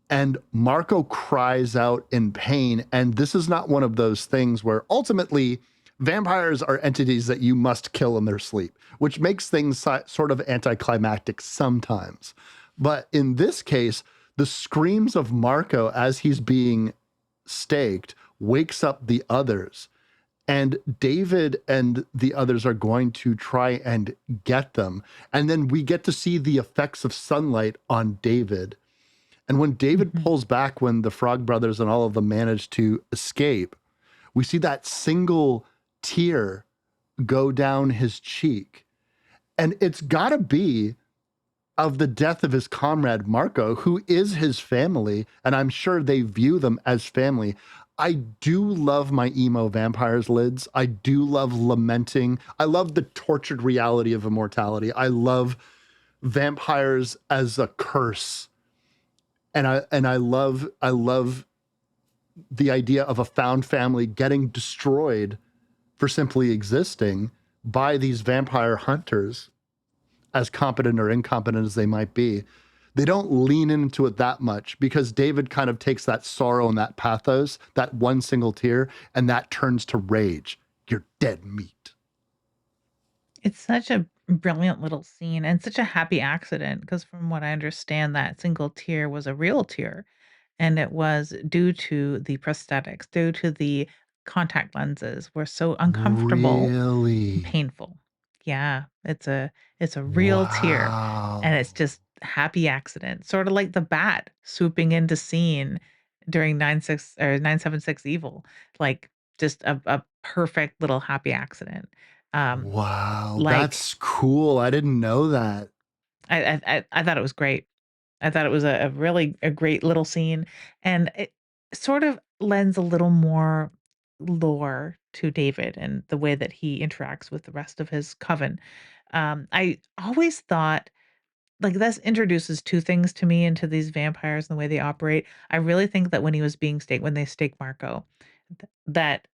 And Marco cries out in pain. And this is not one of those things where ultimately vampires are entities that you must kill in their sleep, which makes things sort of anticlimactic sometimes. But in this case, the screams of Marco as he's being staked wakes up the others. And David and the others are going to try and get them. And then we get to see the effects of sunlight on David. And when David Mhm. pulls back, when the Frog Brothers and all of them manage to escape, we see that single tear go down his cheek. And it's got to be of the death of his comrade Marco, who is his family, and I'm sure they view them as family. I do love my emo vampires lids. I do love lamenting. I love the tortured reality of immortality. I love vampires as a curse. And I love the idea of a found family getting destroyed for simply existing by these vampire hunters, as competent or incompetent as they might be. They don't lean into it that much because David kind of takes that sorrow and that pathos, that one single tear, and that turns to rage. You're dead meat. It's such a brilliant little scene and such a happy accident because, from what I understand, that single tear was a real tear. And it was due to the prosthetics, due to the contact lenses were so uncomfortable and Really? painful. Yeah, it's a real tear, and it's Wow. just happy accident, sorta like the bat swooping into scene during 9/6 or 9/76 Evil, like, just a perfect little happy accident. Um, Wow. like, That's cool. I didn't know that. I thought it was great. I thought it was a really a great little scene, and it sort of lends a little more lore to David and the way that he interacts with the rest of his coven. I always thought like this introduces two things to me into these vampires and the way they operate. I really think that when he was being staked, when they staked Marco, that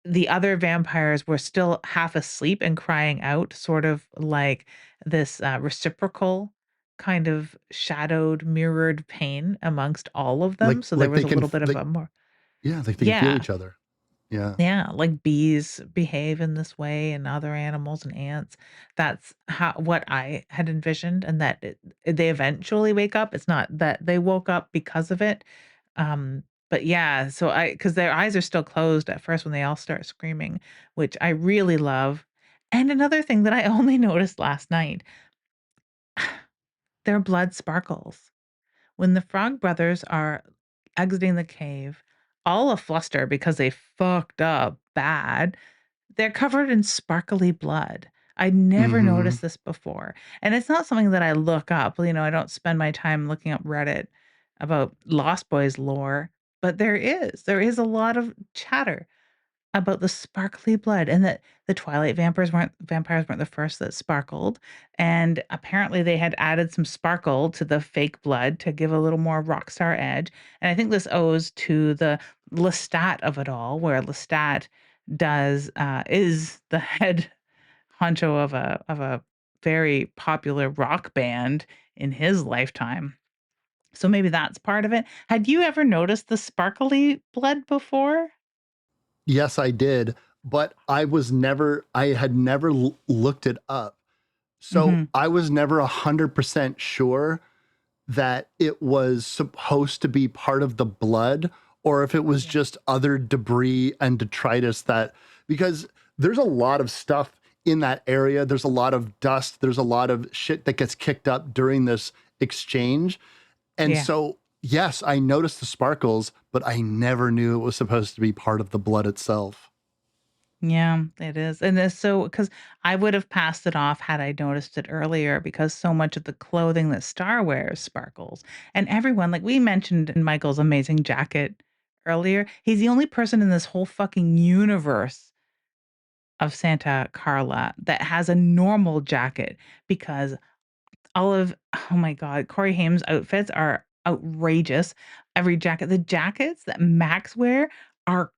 the other vampires were still half asleep and crying out, sort of like this, reciprocal kind of shadowed, mirrored pain amongst all of them, so there Like was they a can little bit of like a more. yeah, like they can feel Yeah. each other. Yeah. Yeah, like bees behave in this way and other animals and ants. That's how what I had envisioned, and that they eventually wake up. It's not that they woke up because of it. But yeah, so I because their eyes are still closed at first when they all start screaming, which I really love. And another thing that I only noticed last night, their blood sparkles. When the Frog Brothers are exiting the cave, all afluster because they fucked up bad, they're covered in sparkly blood. I never Hmm. noticed this before, and it's not something that I look up, I don't spend my time looking up Reddit about Lost Boys lore, but there is a lot of chatter about the sparkly blood, and that the Twilight vampires weren't the first that sparkled, and apparently they had added some sparkle to the fake blood to give a little more rock star edge, and I think this owes to the Lestat of it all, where Lestat is the head honcho of a very popular rock band in his lifetime. So maybe that's part of it. Had you ever noticed the sparkly blood before? Yes, I did, but I had never looked it up. So Mhm. I was never 100% sure that it was supposed to be part of the blood or if it was Yeah. just other debris and detritus because there's a lot of stuff in that area. There's a lot of dust. There's a lot of shit that gets kicked up during this exchange. And Yeah. so, yes, I noticed the sparkles, but I never knew it was supposed to be part of the blood itself. Yeah, it is. And it's so because I would have passed it off had I noticed it earlier because so much of the clothing that Star wears sparkles. And everyone, like we mentioned in Michael's amazing jacket earlier, he's the only person in this whole fucking universe of Santa Carla that has a normal jacket because all of oh my god, Corey Haim's outfits are outrageous. Every jacket, the jackets that Max wear are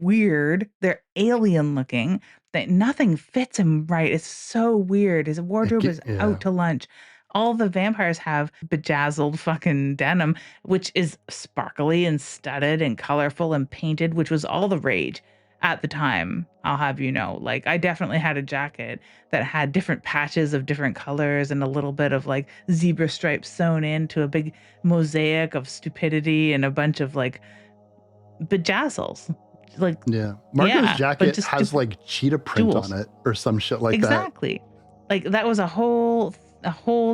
weird. They're alien looking, that nothing fits him right. It's so weird. His wardrobe is Yeah. out to lunch. All the vampires have bedazzled fucking denim, which is sparkly and studded and colorful and painted, which was all the rage at the time. I'll have you know. Like, I definitely had a jacket that had different patches of different colors and a little bit of like zebra stripes sewn into a big mosaic of stupidity and a bunch of like bejazzles. Like, Yeah. Marco's yeah, but jacket just has stupid like cheetah print on jewels. it or some shit like that. Exactly. Like, that was a whole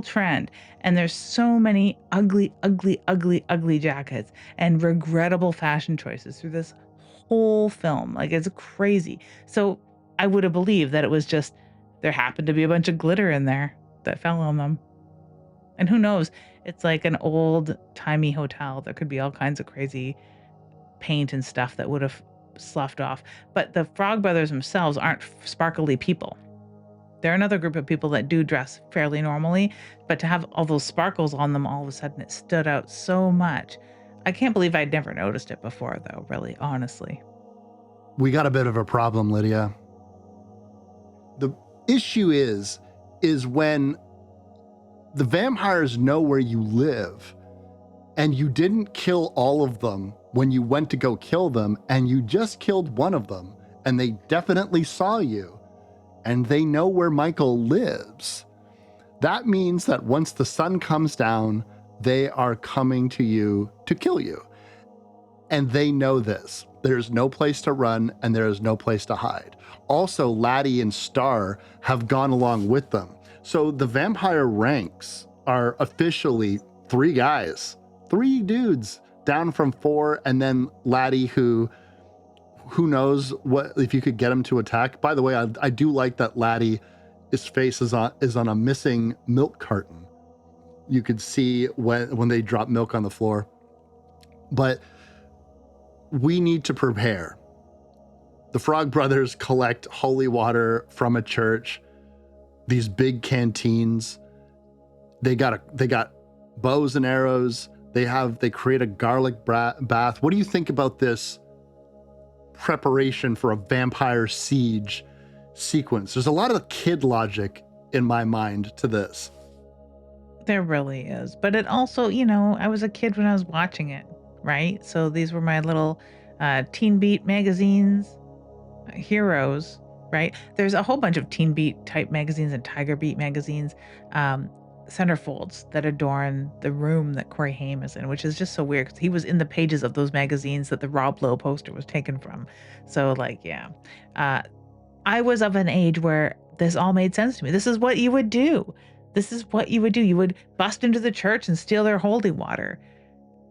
trend, and there's so many ugly, ugly, ugly, ugly jackets and regrettable fashion choices through this whole film. Like, it's crazy. So, I would have believed that it was just there happened to be a bunch of glitter in there that fell on them. And who knows? It's like an old-timey hotel. There could be all kinds of crazy paint and stuff that would have sloughed off. But the Frog Brothers themselves aren't sparkly people. They're another group of people that do dress fairly normally, but to have all those sparkles on them all of a sudden it stood out so much. I can't believe I'd never noticed it before though, really, honestly. We got a bit of a problem, Lydia. The issue is when the vampires know where you live and you didn't kill all of them when you went to go kill them and you just killed one of them and they definitely saw you and they know where Michael lives. That means that once the sun comes down, they are coming to you to kill you. And they know this. There's no place to run and there is no place to hide. Also, Laddie and Star have gone along with them. So the vampire ranks are officially three guys, three dudes down from four, and then Laddie, who knows what if you could get him to attack. By the way, I do like that Laddie, his face is on a missing milk carton. You could see when they drop milk on the floor. But we need to prepare. The Frog Brothers collect holy water from a church, these big canteens. They got bows and arrows. They create a garlic bath. What do you think about this preparation for a vampire siege sequence? There's a lot of kid logic in my mind to this. There really is. But it also, I was a kid when I was watching it, right? So these were my little Teen Beat magazines, Heroes, right? There's a whole bunch of Teen Beat type magazines and Tiger Beat magazines, centerfolds that adorn the room that Corey Haim is in, which is just so weird because he was in the pages of those magazines that the Rob Lowe poster was taken from. So, like, yeah. I was of an age where this all made sense to me. This is what you would do. This is what you would do. You would bust into the church and steal their holy water.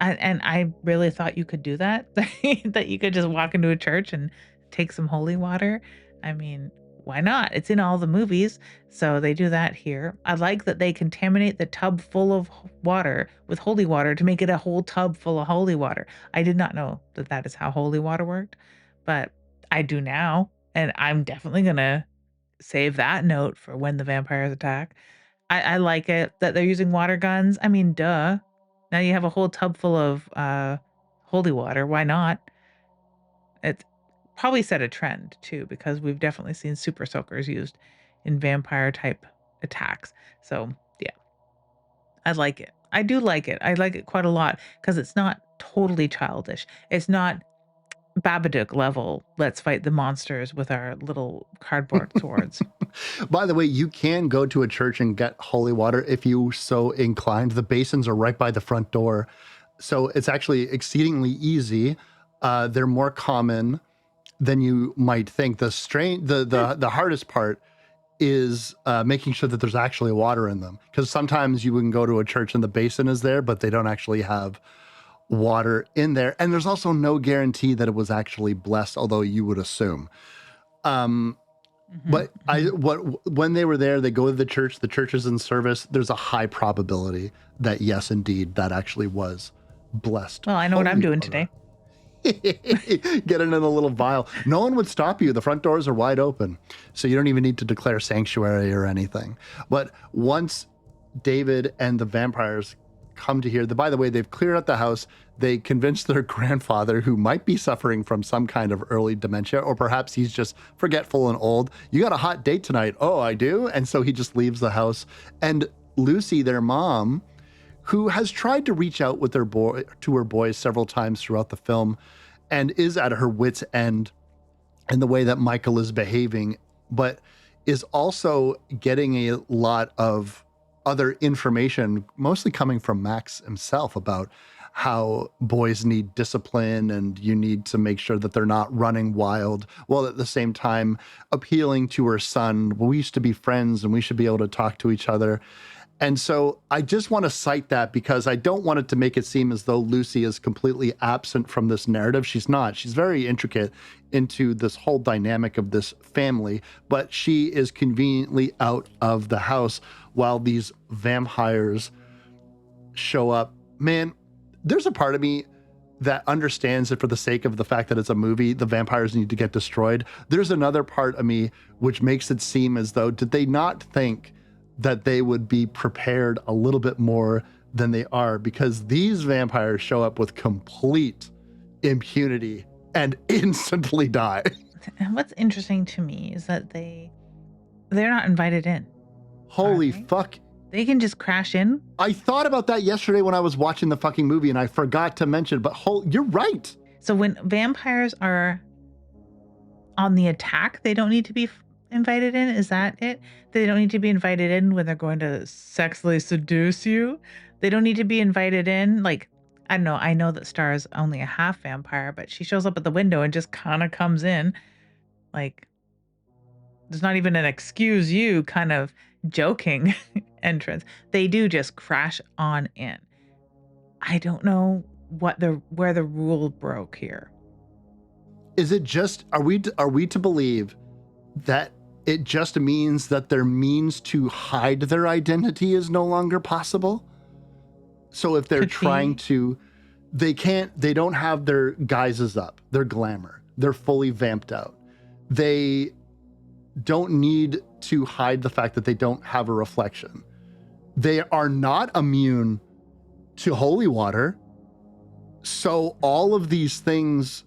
And I really thought you could do that, that you could just walk into a church and take some holy water. I mean, why not? It's in all the movies, so they do that here. I like that they contaminate the tub full of water with holy water to make it a whole tub full of holy water. I did not know that that is how holy water worked, but I do now, and I'm definitely gonna save that note for when the vampires attack. I like it that they're using water guns. I mean, duh. Now you have a whole tub full of holy water. Why not? It probably set a trend too, because we've definitely seen super soakers used in vampire type attacks. So yeah, I like it. I do like it. I like it quite a lot because it's not totally childish. It's not Babadook level. Let's fight the monsters with our little cardboard swords. By the way, you can go to a church and get holy water if you so inclined. The basins are right by the front door. So it's actually exceedingly easy. They're more common than you might think. The hardest part is making sure that there's actually water in them. Because sometimes you can go to a church and the basin is there, but they don't actually have water in there. And there's also no guarantee that it was actually blessed, although you would assume. But when they were there, they go to the church is in service. There's a high probability that yes, indeed, that actually was blessed. Well, I know what I'm doing today. Get it in a little vial. No one would stop you. The front doors are wide open. So you don't even need to declare sanctuary or anything. But once David and the vampires come to here, by the way, they've cleared out the house. They convinced their grandfather, who might be suffering from some kind of early dementia, or perhaps he's just forgetful and old. You got a hot date tonight. Oh, I do? And so he just leaves the house. And Lucy, their mom, who has tried to reach out with to her boys several times throughout the film and is at her wit's end in the way that Michael is behaving, but is also getting a lot of other information, mostly coming from Max himself, about how boys need discipline and you need to make sure that they're not running wild, while at the same time appealing to her son, well, we used to be friends and we should be able to talk to each other. And so I just want to cite that because I don't want it to make it seem as though Lucy is completely absent from this narrative. She's not. She's very intricate into this whole dynamic of this family, but she is conveniently out of the house while these vampires show up. Man, there's a part of me that understands that for the sake of the fact that it's a movie, the vampires need to get destroyed. There's another part of me which makes it seem as though, did they not think that they would be prepared a little bit more than they are? Because these vampires show up with complete impunity and instantly die. And what's interesting to me is that they're not invited in. Holy fuck. They can just crash in. I thought about that yesterday when I was watching the fucking movie and I forgot to mention, but you're right. So when vampires are on the attack, they don't need to be invited in? Is that it? They don't need to be invited in when they're going to sexually seduce you? They don't need to be invited in? Like, I don't know. I know that Star is only a half vampire, but she shows up at the window and just kind of comes in. Like, there's not even an excuse you kind of joking entrance. They do just crash on in. I don't know where the rule broke here. Is it just, are we to believe that it just means that their means to hide their identity is no longer possible? So if they're trying to, they don't have their guises up, their glamour, they're fully vamped out. They don't need to hide the fact that they don't have a reflection. They are not immune to holy water. So all of these things,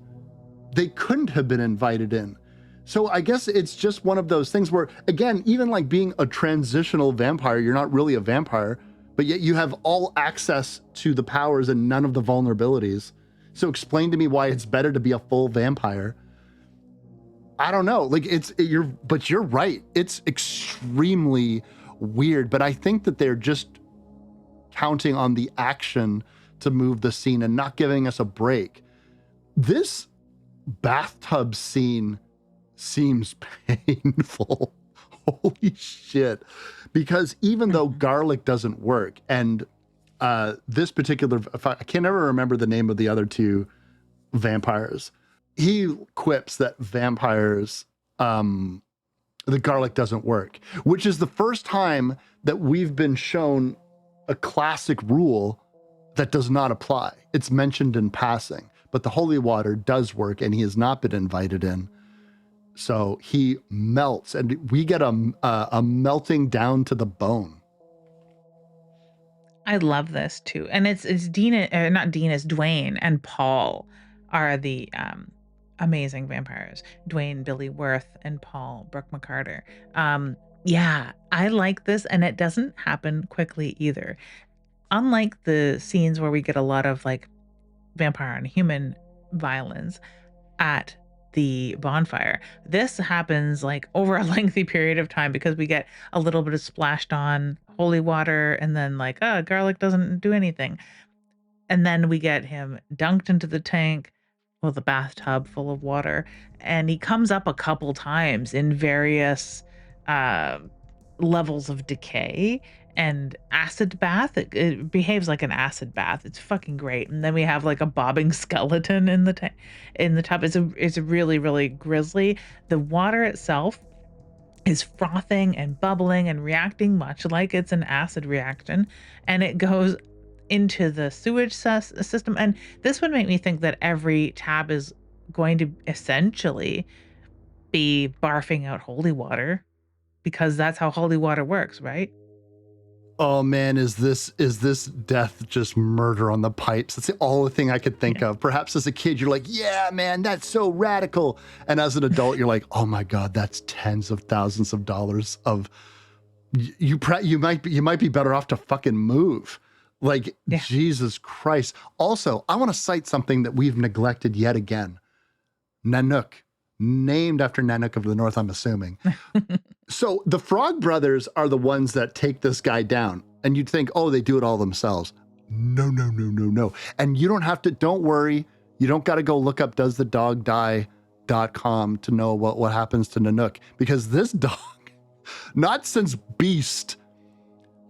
they couldn't have been invited in. So I guess it's just one of those things where, again, even like being a transitional vampire, you're not really a vampire, but yet you have all access to the powers and none of the vulnerabilities. So explain to me why it's better to be a full vampire. I don't know. Like but you're right. It's extremely weird, but I think that they're just counting on the action to move the scene and not giving us a break. This bathtub scene seems painful. Holy shit. Because even though garlic doesn't work, and this particular, I can never remember the name of the other two vampires, he quips that vampires, the garlic doesn't work, which is the first time that we've been shown a classic rule that does not apply. It's mentioned in passing, but the holy water does work, and he has not been invited in. So he melts, and we get a melting down to the bone. I love this too, and it's Dina, not Dina, it's Dwayne and Paul are the amazing vampires. Dwayne, Billy Worth, and Paul Brooke McCarter. Yeah, I like this, and it doesn't happen quickly either. Unlike the scenes where we get a lot of like vampire and human violence at the bonfire, this happens like over a lengthy period of time because we get a little bit of splashed on holy water and then like, oh, garlic doesn't do anything. And then we get him dunked into the tank, well, the bathtub full of water, and he comes up a couple times in various uh, levels of decay and acid bath. It behaves like an acid bath. It's fucking great. And then we have like a bobbing skeleton in the in the tub. It's a really really grisly. The water itself is frothing and bubbling and reacting much like it's an acid reaction, and it goes into the sewage system. And this would make me think that every tab is going to essentially be barfing out holy water because that's how holy water works, right? Oh man, is this death just murder on the pipes? That's the only thing I could think of. Perhaps as a kid, you're like, yeah, man, that's so radical. And as an adult, you're like, oh my God, that's tens of thousands of dollars of you might be better off to fucking move. Like, Yeah. Jesus Christ. Also, I want to cite something that we've neglected yet again. Nanook, named after Nanook of the North, I'm assuming. So the Frog Brothers are the ones that take this guy down. And you'd think, oh, they do it all themselves. No, no, no, no, no. And you don't have to, don't worry. You don't got to go look up doesthedogdie.com to know what happens to Nanook. Because this dog, not since Beast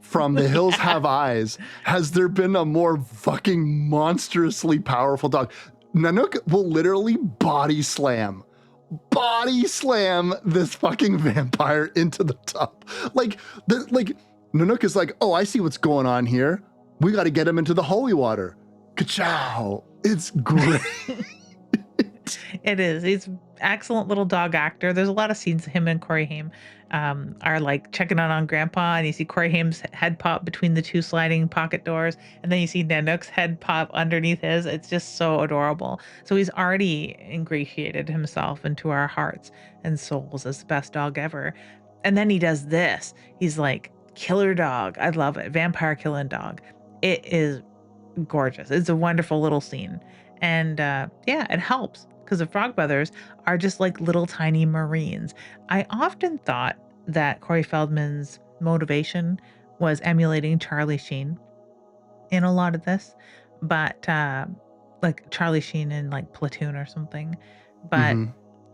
from The Hills Have Eyes, has there been a more fucking monstrously powerful dog. Nanook will literally body slam this fucking vampire into the tub. Like Nanook is like, oh, I see what's going on here. We got to get him into the holy water. Ka-chow. It's great. It is. He's an excellent little dog actor. There's a lot of scenes him and Corey Haim are like checking on Grandpa, and you see Corey Haim's head pop between the two sliding pocket doors, and then you see Nanook's head pop underneath his. It's just so adorable. So he's already ingratiated himself into our hearts and souls as the best dog ever. And then he does this. He's like, killer dog. I love it. Vampire killing dog. It is gorgeous. It's a wonderful little scene. And yeah, it helps because the Frog Brothers are just like little tiny Marines. I often thought that Corey Feldman's motivation was emulating Charlie Sheen in a lot of this, but like Charlie Sheen in like Platoon or something. But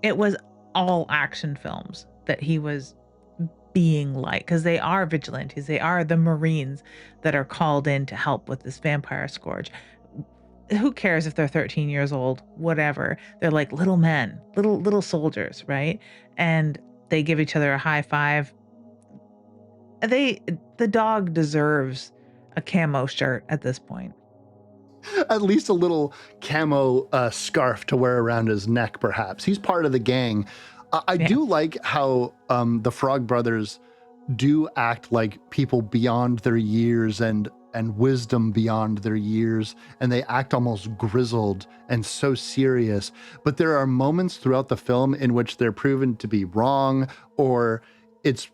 it was all action films that he was being like, because they are vigilantes. They are the Marines that are called in to help with this vampire scourge. Who cares if they're 13 years old, whatever. They're like little men, little soldiers, right? And they give each other a high five. The dog deserves a camo shirt at this point. At least a little camo scarf to wear around his neck, perhaps. He's part of the gang. I do like how the Frog Brothers do act like people beyond their years and wisdom beyond their years, and they act almost grizzled and so serious. But there are moments throughout the film in which they're proven to be wrong, or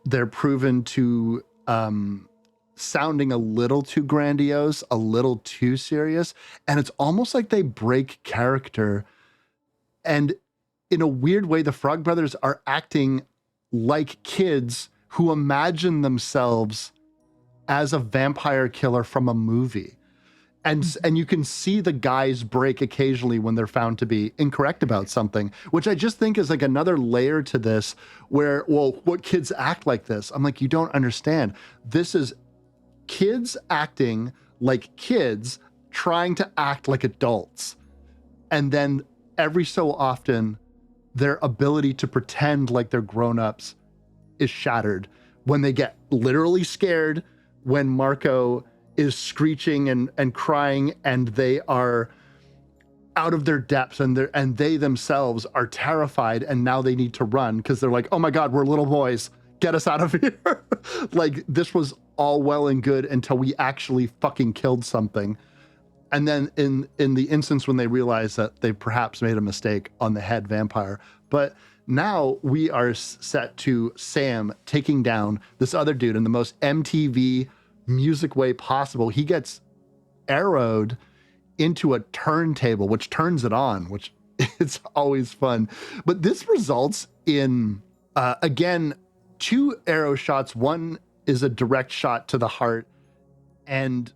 they're proven to sounding a little too grandiose, a little too serious, and it's almost like they break character. And in a weird way, the Frog Brothers are acting like kids who imagine themselves as a vampire killer from a movie. And you can see the guys break occasionally when they're found to be incorrect about something, which I just think is like another layer to this where, well, what kids act like this? I'm like, you don't understand. This is kids acting like kids trying to act like adults. And then every so often, their ability to pretend like they're grown-ups is shattered when they get literally scared, when Marco is screeching and crying, and they are out of their depths, and they themselves are terrified, and now they need to run because they're like, oh my God, we're little boys. Get us out of here. Like, this was all well and good until we actually fucking killed something. And then in the instance when they realize that they perhaps made a mistake on the head vampire. But now we are set to Sam taking down this other dude in the most MTV music way possible. He gets arrowed into a turntable, which turns it on, which it's always fun. But this results in, again, 2 arrow shots. One is a direct shot to the heart, and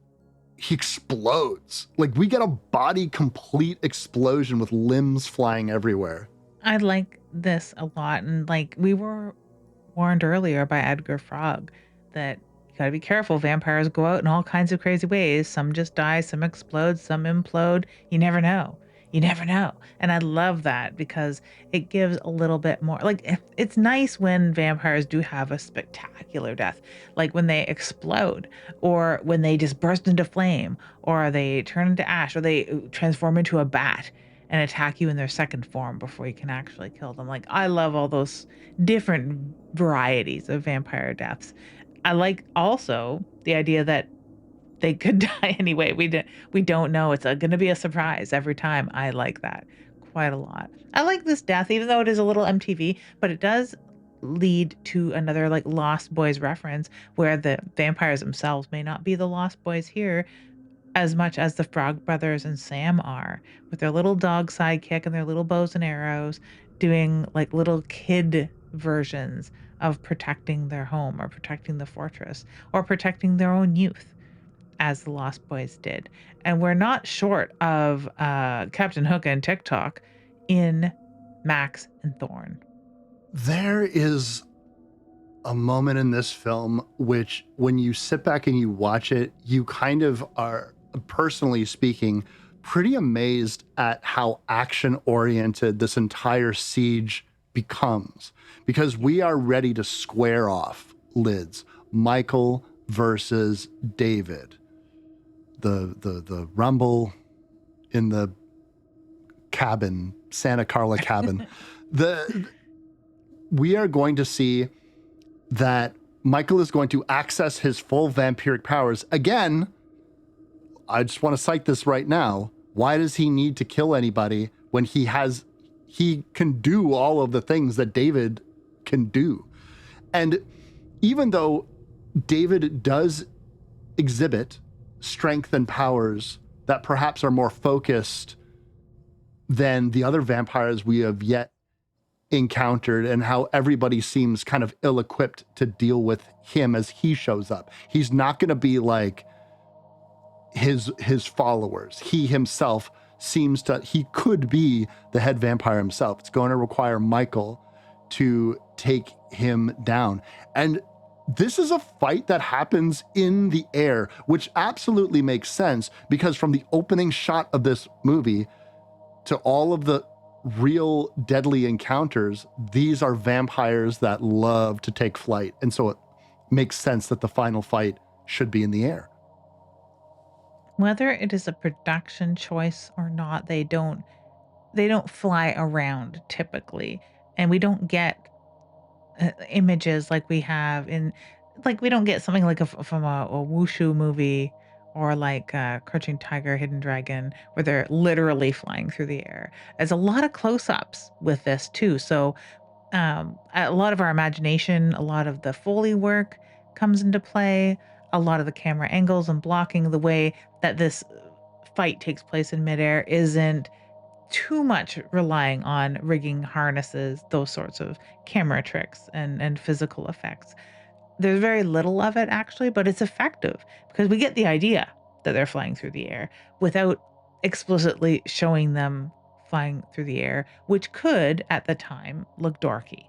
he explodes. Like, we get a body complete explosion with limbs flying everywhere. I like this a lot, and like we were warned earlier by Edgar Frog that you gotta be careful. Vampires go out in all kinds of crazy ways. Some just die, some explode, some implode. You never know. You never know. And I love that because it gives a little bit more. Like, it's nice when vampires do have a spectacular death, like when they explode, or when they just burst into flame, or they turn into ash, or they transform into a bat and attack you in their second form before you can actually kill them. Like, I love all those different varieties of vampire deaths. I like also the idea that they could die anyway. We don't know. It's going to be a surprise every time. I like that quite a lot. I like this death, even though it is a little MTV, but it does lead to another like Lost Boys reference where the vampires themselves may not be the Lost Boys here as much as the Frog Brothers and Sam are, with their little dog sidekick and their little bows and arrows, doing like little kid versions of protecting their home or protecting the fortress or protecting their own youth, as the Lost Boys did. And we're not short of Captain Hook and TikTok in Max and Thorn. There is a moment in this film which, when you sit back and you watch it, you kind of are, personally speaking, pretty amazed at how action-oriented this entire siege becomes. Because we are ready to square off lids. Michael versus David. The rumble in the cabin, Santa Carla cabin. We are going to see that Michael is going to access his full vampiric powers. Again, I just want to cite this right now. Why does he need to kill anybody when he can do all of the things that David can do? And even though David does exhibit strength and powers that perhaps are more focused than the other vampires we have yet encountered, and how everybody seems kind of ill-equipped to deal with him as he shows up. He's not going to be like his followers. He himself he could be the head vampire himself. It's going to require Michael to take him down. And this is a fight that happens in the air, which absolutely makes sense, because from the opening shot of this movie to all of the real deadly encounters, these are vampires that love to take flight. And so it makes sense that the final fight should be in the air. Whether it is a production choice or not, they don't fly around typically, and we don't get images like we have in, like, we don't get something like from a wushu movie, or like Crouching Tiger, Hidden Dragon, where they're literally flying through the air. There's a lot of close-ups with this too, so a lot of our imagination, a lot of the Foley work comes into play. a lot of the camera angles and blocking, the way that this fight takes place in midair isn't too much relying on rigging harnesses, those sorts of camera tricks and physical effects. There's very little of it actually, but it's effective because we get the idea that they're flying through the air without explicitly showing them flying through the air, which could at the time look dorky.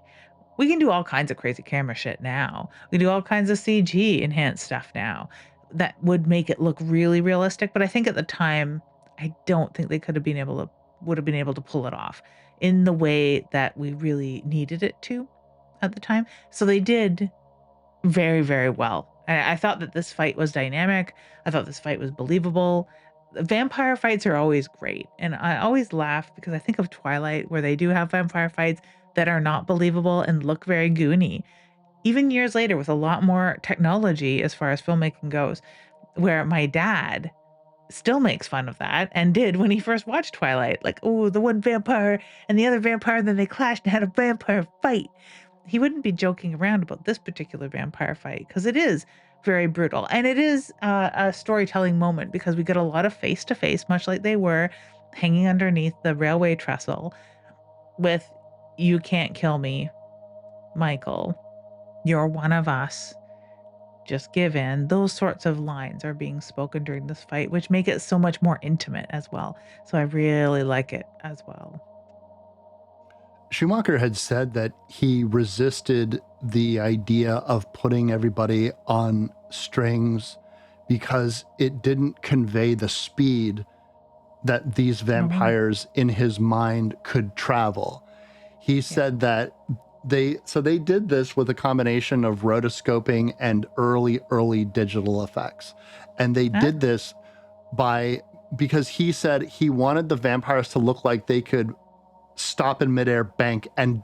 We can do all kinds of crazy camera shit now. We do all kinds of CG enhanced stuff now that would make it look really realistic, but I think at the time, I don't think they could have been able to would have been able to pull it off in the way that we really needed it to at the time. So they did very, very well. I thought that this fight was dynamic. I thought this fight was believable. Vampire fights are always great, and I always laugh because I think of Twilight, where they do have vampire fights that are not believable and look very goony. Even years later, with a lot more technology as far as filmmaking goes, where my dad still makes fun of that and did when he first watched Twilight. Like, oh, the one vampire and the other vampire, then they clashed and had a vampire fight. He wouldn't be joking around about this particular vampire fight because it is very brutal. And it is a storytelling moment because we get a lot of face to face, much like they were hanging underneath the railway trestle with, "You can't kill me, Michael. You're one of us. Just give in." Those sorts of lines are being spoken during this fight, which make it so much more intimate as well. So I really like it as well. Schumacher had said that he resisted the idea of putting everybody on strings because it didn't convey the speed that these Oh, really? vampires in his mind could travel. He said that they did this with a combination of rotoscoping and early digital effects. And they Huh? did this because he said he wanted the vampires to look like they could stop in midair, bank, and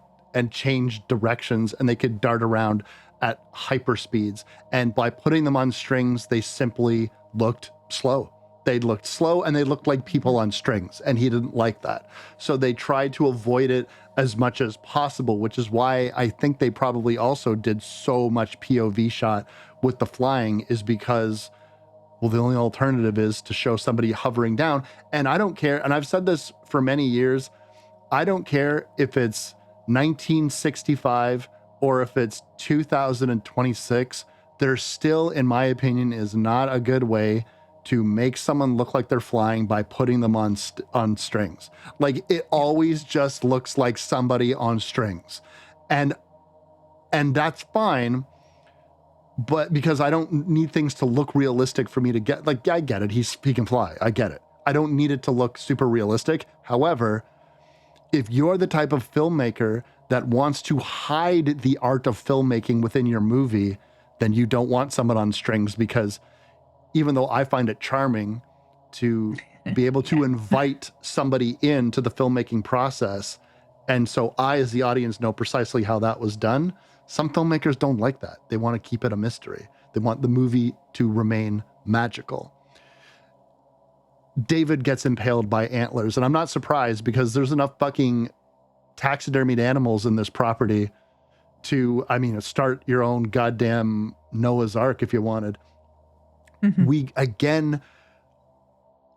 change directions, and they could dart around at hyper speeds. And by putting them on strings, they simply looked slow. They looked slow and they looked like people on strings, and he didn't like that. So they tried to avoid it as much as possible, which is why I think they probably also did so much POV shot with the flying, is because, well, the only alternative is to show somebody hovering down. And I don't care, and I've said this for many years, I don't care if it's 1965 or if it's 2026. There still, in my opinion, is not a good way to make someone look like they're flying by putting them on strings. Like, it always just looks like somebody on strings, and that's fine. But because I don't need things to look realistic for me to get, like, I get it. He can fly. I get it. I don't need it to look super realistic. However, if you're the type of filmmaker that wants to hide the art of filmmaking within your movie, then you don't want someone on strings, because even though I find it charming to be able to invite somebody into the filmmaking process, and so I, as the audience, know precisely how that was done, some filmmakers don't like that. They want to keep it a mystery. They want the movie to remain magical. David gets impaled by antlers, and I'm not surprised because there's enough fucking taxidermied animals in this property to, I mean, start your own goddamn Noah's Ark if you wanted. We again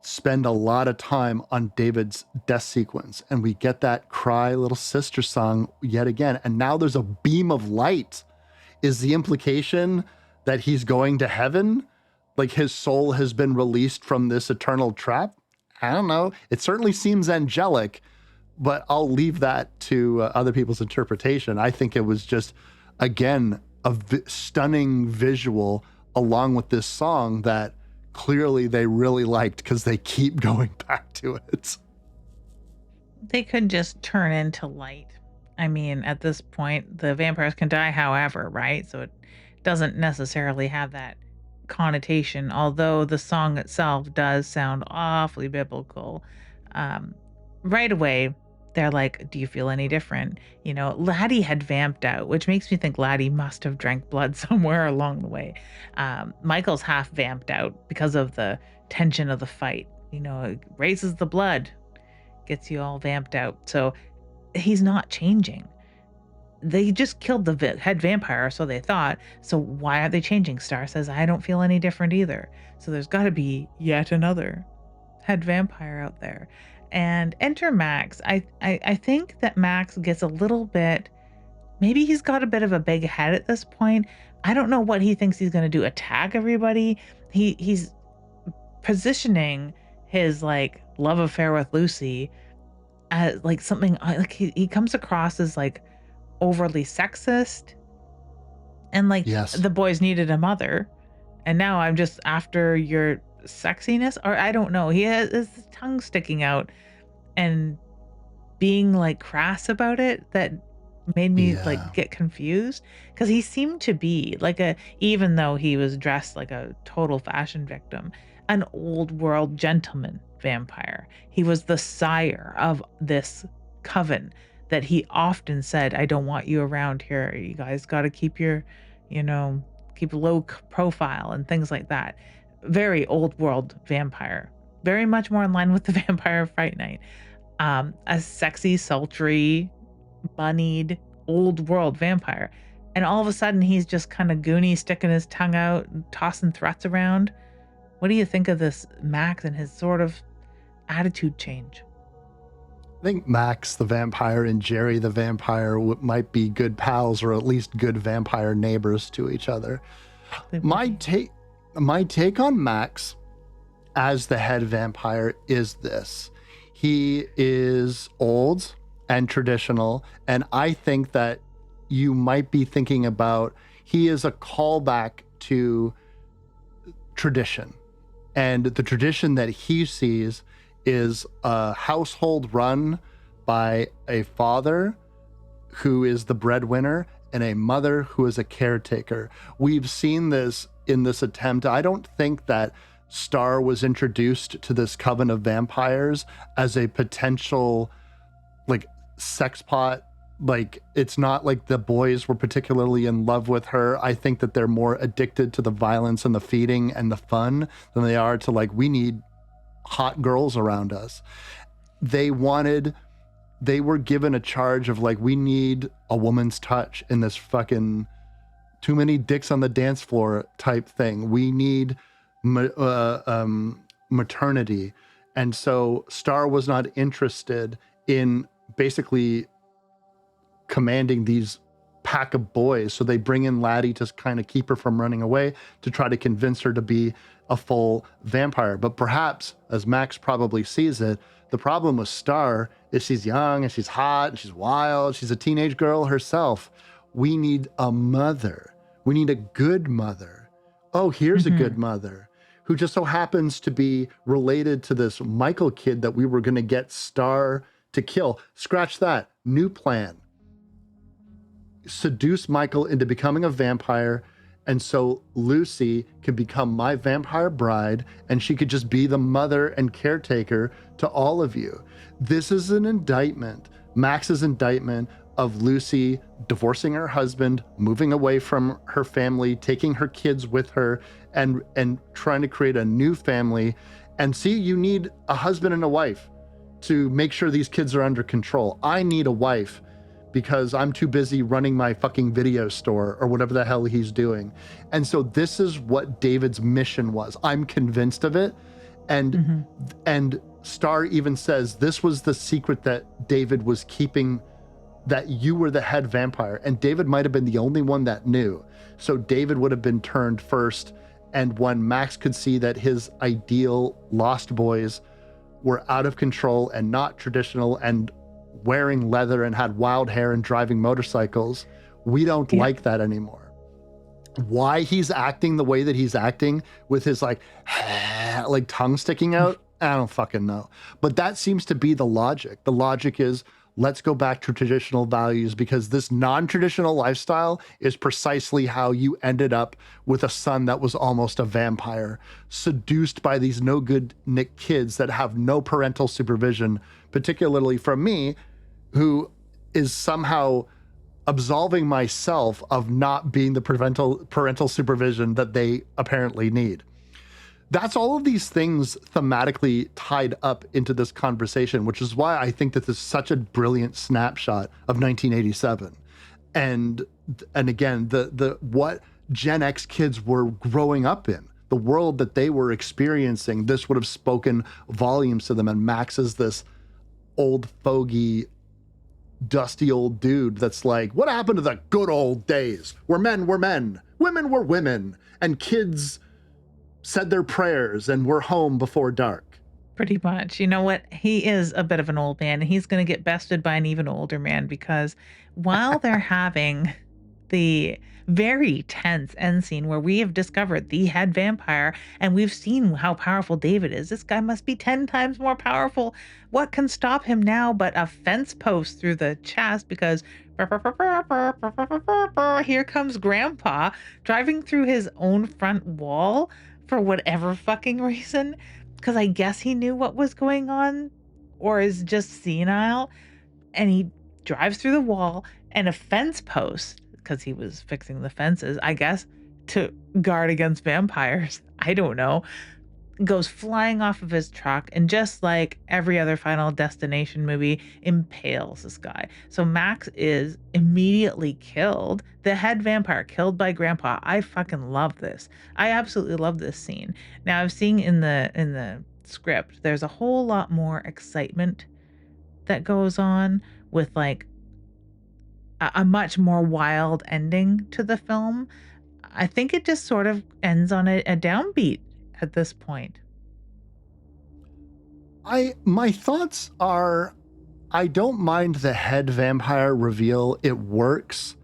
spend a lot of time on David's death sequence, and we get that Cry Little Sister song yet again. And now there's a beam of light. Is the implication that he's going to heaven? Like his soul has been released from this eternal trap? I don't know. It certainly seems angelic, but I'll leave that to other people's interpretation. I think it was just, again, a stunning visual along with this song that clearly they really liked because they keep going back to it. They could just turn into light. I mean, at this point, the vampires can die however, right? So it doesn't necessarily have that connotation, although the song itself does sound awfully biblical. Um, right away, they're like, "Do you feel any different?" You know, Laddie had vamped out, which makes me think Laddie must have drank blood somewhere along the way. Michael's half vamped out because of the tension of the fight. You know, it raises the blood, gets you all vamped out. So he's not changing. they just killed the head vampire, so they thought. So why aren't they changing? Star says, I don't feel any different either. So there's got to be yet another head vampire out there. And enter Max. I think that Max gets a little bit, maybe he's got a bit of a big head at this point. I don't know what he thinks he's going to do, attack everybody. He's positioning his like love affair with Lucy as like something like he comes across as like overly sexist, and like Yes. the boys needed a mother, and now I'm just after your sexiness, or I don't know. He has his tongue sticking out and being like crass about it, that made me like Yeah. get confused, because he seemed to be like a, even though he was dressed like a total fashion victim, an old world gentleman vampire. He was the sire of this coven that he often said, I don't want you around here. You guys got to keep your, you know, keep low profile and things like that. Very old world vampire. Very much more in line with the Vampire Fright Night. A sexy, sultry, bunnied, old world vampire. And all of a sudden, he's just kind of goony, sticking his tongue out, and tossing threats around. What do you think of this Max and his sort of attitude change? I think Max the vampire and Jerry the vampire might be good pals, or at least good vampire neighbors to each other. My take on Max as the head vampire is this: he is old and traditional, and I think that you might be thinking about, he is a callback to tradition, and the tradition that he sees is a household run by a father who is the breadwinner and a mother who is a caretaker. We've seen this in this attempt. I don't think that Star was introduced to this coven of vampires as a potential like sex pot. Like, it's not like the boys were particularly in love with her. I think that they're more addicted to the violence and the feeding and the fun than they are to like, we need hot girls around us. They were given a charge of like, we need a woman's touch in this fucking too many dicks on the dance floor type thing. We need maternity. And so Star was not interested in basically commanding these pack of boys. So they bring in Laddie to kind of keep her from running away, to try to convince her to be a full vampire. But perhaps, as Max probably sees it, the problem with Star is she's young and she's hot and she's wild. She's a teenage girl herself. We need a mother. We need a good mother. Oh, here's a good mother who just so happens to be related to this Michael kid that we were going to get Star to kill. Scratch that. New plan. Seduce Michael into becoming a vampire, and so Lucy could become my vampire bride, and she could just be the mother and caretaker to all of you. This is an indictment, Max's indictment, of Lucy divorcing her husband, moving away from her family, taking her kids with her, and trying to create a new family. And see, you need a husband and a wife to make sure these kids are under control. I need a wife because I'm too busy running my fucking video store or whatever the hell he's doing. And so this is what David's mission was. I'm convinced of it. And Star even says this was the secret that David was keeping, that you were the head vampire. And David might have been the only one that knew. So David would have been turned first. And when Max could see that his ideal Lost Boys were out of control and not traditional and wearing leather and had wild hair and driving motorcycles, we don't like that anymore. Why he's acting the way that he's acting with his like tongue sticking out, I don't fucking know. But that seems to be the logic. The logic is, let's go back to traditional values, because this non-traditional lifestyle is precisely how you ended up with a son that was almost a vampire, seduced by these no good Nick kids that have no parental supervision, particularly from me, who is somehow absolving myself of not being the parental supervision that they apparently need. That's all of these things thematically tied up into this conversation, which is why I think that this is such a brilliant snapshot of 1987. and again, the what Gen X kids were growing up in, the world that they were experiencing, this would have spoken volumes to them. And Max is this old fogey, dusty old dude that's like, what happened to the good old days where men were men, women were women, and kids said their prayers and were home before dark. Pretty much. You know what? He is a bit of an old man, and he's gonna get bested by an even older man because while they're having the very tense end scene where we have discovered the head vampire and we've seen how powerful David is, this guy must be 10 times more powerful. What can stop him now but a fence post through the chest? Because here comes Grandpa driving through his own front wall for whatever fucking reason, because I guess he knew what was going on or is just senile. And he drives through the wall and a fence post, because he was fixing the fences, I guess, to guard against vampires. I don't know. Goes flying off of his truck and just like every other Final Destination movie, impales this guy. So Max is immediately killed. The head vampire killed by Grandpa. I fucking love this. I absolutely love this scene. Now I've seen in the script there's a whole lot more excitement that goes on with like a much more wild ending to the film. I think it just sort of ends on a downbeat at this point. My thoughts are, I don't mind the head vampire reveal. It works.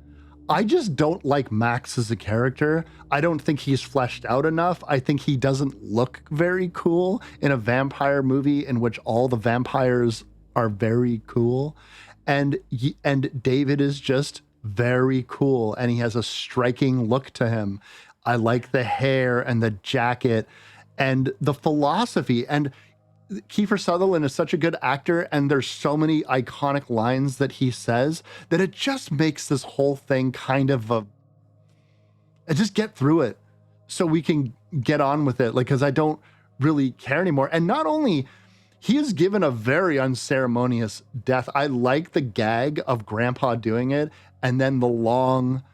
I just don't like Max as a character. I don't think he's fleshed out enough. I think he doesn't look very cool in a vampire movie in which all the vampires are very cool. And David is just very cool, and he has a striking look to him. I like the hair and the jacket and the philosophy. And Kiefer Sutherland is such a good actor, and there's so many iconic lines that he says that it just makes this whole thing kind of just get through it so we can get on with it. Like, because I don't really care anymore. And not only he is given a very unceremonious death. I like the gag of Grandpa doing it, and then the long,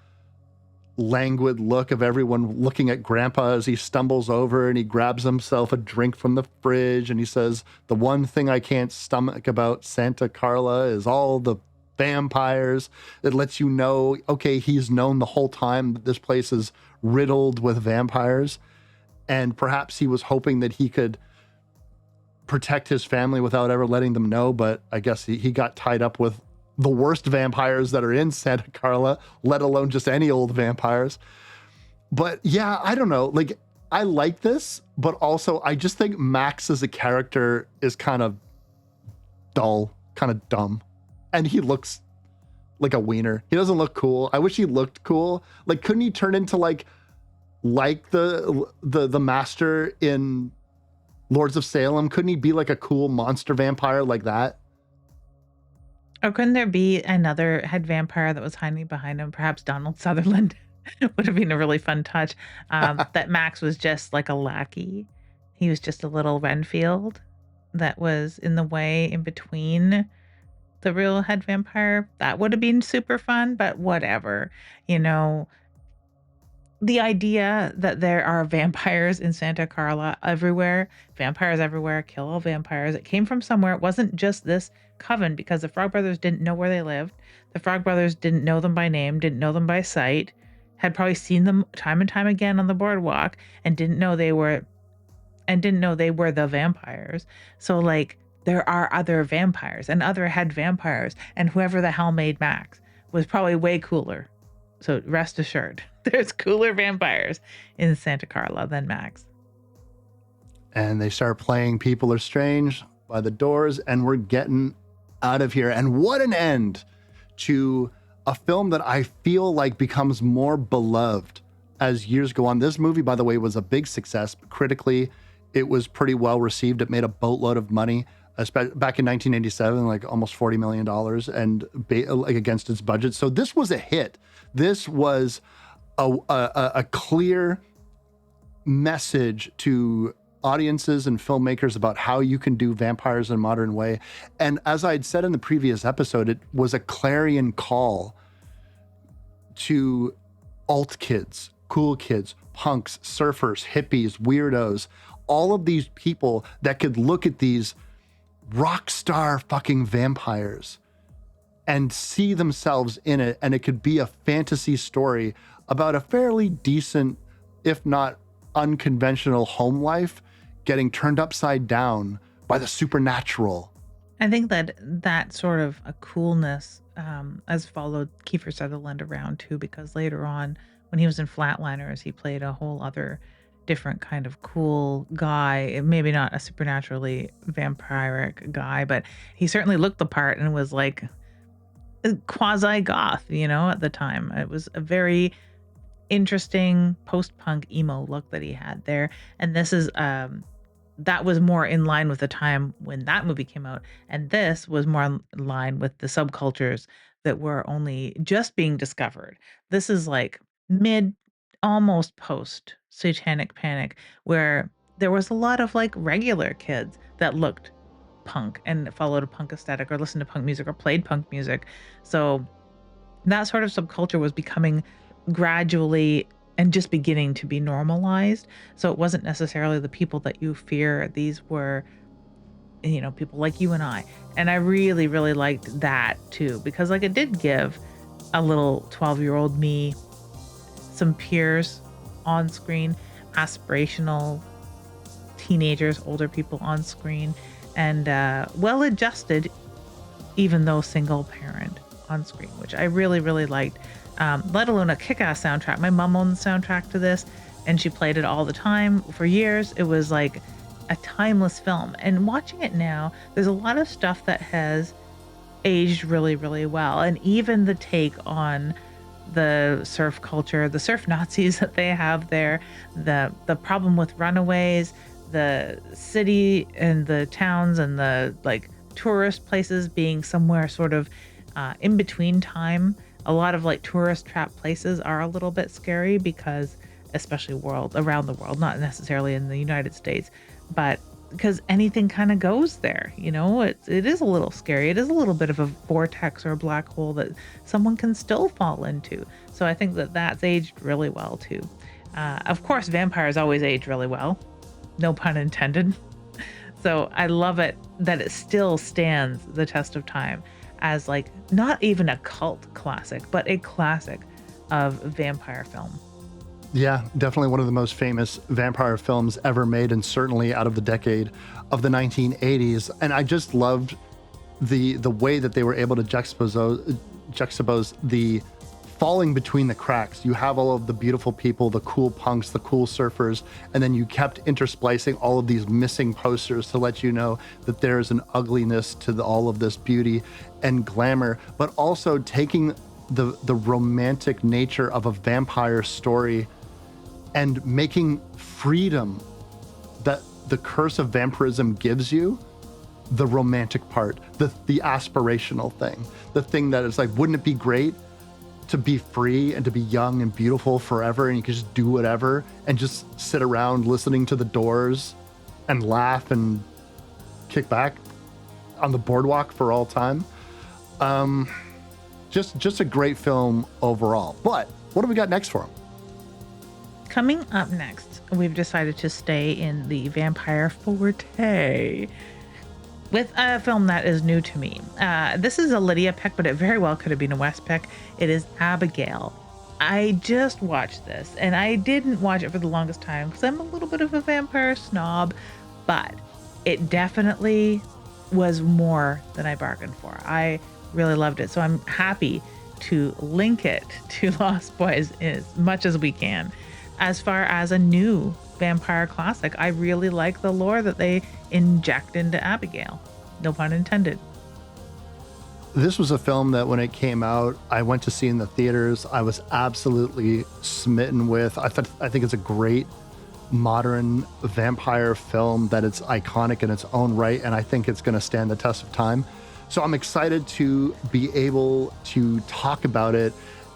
languid look of everyone looking at Grandpa as he stumbles over and he grabs himself a drink from the fridge and he says, the one thing I can't stomach about Santa Carla is all the vampires. It lets you know, okay, he's known the whole time that this place is riddled with vampires. And perhaps he was hoping that he could protect his family without ever letting them know. But I guess he got tied up with the worst vampires that are in Santa Carla, let alone just any old vampires. But yeah, I don't know. Like, I like this, but also I just think Max as a character is kind of dull, kind of dumb. And he looks like a wiener. He doesn't look cool. I wish he looked cool. Like, couldn't he turn into like the master in Lords of Salem? Couldn't he be like a cool monster vampire like that? Or couldn't there be another head vampire that was hiding behind him? Perhaps Donald Sutherland would have been a really fun touch. That Max was just like a lackey. He was just a little Renfield that was in the way in between the real head vampire. That would have been super fun, but whatever. You know, the idea that there are vampires in Santa Carla everywhere, vampires everywhere, kill all vampires. It came from somewhere. It wasn't just this coven, because the Frog Brothers didn't know where they lived. The Frog Brothers didn't know them by name, didn't know them by sight, had probably seen them time and time again on the boardwalk, and didn't know they were the vampires. So like, there are other vampires and other head vampires, and whoever the hell made Max was probably way cooler. So rest assured, there's cooler vampires in Santa Carla than Max. And they start playing People Are Strange by the doors, and we're getting out of here. And what an end to a film that I feel like becomes more beloved as years go on. This movie, by the way, was a big success. Critically, it was pretty well received. It made a boatload of money. Back in 1987, like almost $40 million, and like against its budget. So this was a hit. This was a clear message to audiences and filmmakers about how you can do vampires in a modern way. And as I had said in the previous episode, it was a clarion call to alt kids, cool kids, punks, surfers, hippies, weirdos, all of these people that could look at these rock star fucking vampires and see themselves in it. And it could be a fantasy story about a fairly decent, if not unconventional home life getting turned upside down by the supernatural. I think that that sort of a coolness has followed Kiefer Sutherland around too, because later on, when he was in Flatliners, he played a whole other different kind of cool guy. Maybe not a supernaturally vampiric guy, but he certainly looked the part and was like quasi goth, at the time. It was a very interesting post-punk emo look that he had there. And this is that was more in line with the time when that movie came out, and this was more in line with the subcultures that were only just being discovered. This is like mid, almost post Satanic Panic, where there was a lot of like regular kids that looked punk and followed a punk aesthetic or listened to punk music or played punk music. So that sort of subculture was becoming gradually and just beginning to be normalized. So it wasn't necessarily the people that you fear. These were, people like you and I. And I really, really liked that too, because like it did give a little 12-year-old me some peers on screen, aspirational teenagers, older people on screen, and well adjusted, even though single parent on screen, which I really, really liked. Let alone a kick-ass soundtrack. My mom owned the soundtrack to this, and she played it all the time for years. It was like a timeless film. And watching it now, there's a lot of stuff that has aged really, really well. And even the take on the surf culture, the surf Nazis that they have there, the problem with runaways, the city and the towns and the like tourist places being somewhere sort of in between time. A lot of like tourist trap places are a little bit scary because, especially around the world, not necessarily in the United States, but because anything kind of goes there, it is a little scary. It is a little bit of a vortex or a black hole that someone can still fall into. So I think that that's aged really well too. Of course, vampires always age really well, no pun intended. So I love it that it still stands the test of time as like not even a cult classic, but a classic of vampire film. Yeah, definitely one of the most famous vampire films ever made, and certainly out of the decade of the 1980s. And I just loved the way that they were able to juxtapose the falling between the cracks. You have all of the beautiful people, the cool punks, the cool surfers, and then you kept intersplicing all of these missing posters to let you know that there's an ugliness to all of this beauty and glamour, but also taking the romantic nature of a vampire story and making freedom that the curse of vampirism gives you the romantic part, the aspirational thing, the thing that is like, wouldn't it be great to be free and to be young and beautiful forever, and you can just do whatever and just sit around listening to the Doors and laugh and kick back on the boardwalk for all time. Just a great film overall. But what do we got next for him? Coming up next, we've decided to stay in the vampire forte with a film that is new to me. This is a Lydia pick, but it very well could have been a Wes pick. It is Abigail. I just watched this, and I didn't watch it for the longest time because I'm a little bit of a vampire snob, but it definitely was more than I bargained for. I really loved it, so I'm happy to link it to Lost Boys as much as we can. As far as a new vampire classic, I really like the lore that they inject into Abigail. No pun intended. This was a film that when it came out, I went to see in the theaters. I was absolutely smitten with. I think it's a great modern vampire film, that it's iconic in its own right, and I think it's going to stand the test of time. So I'm excited to be able to talk about it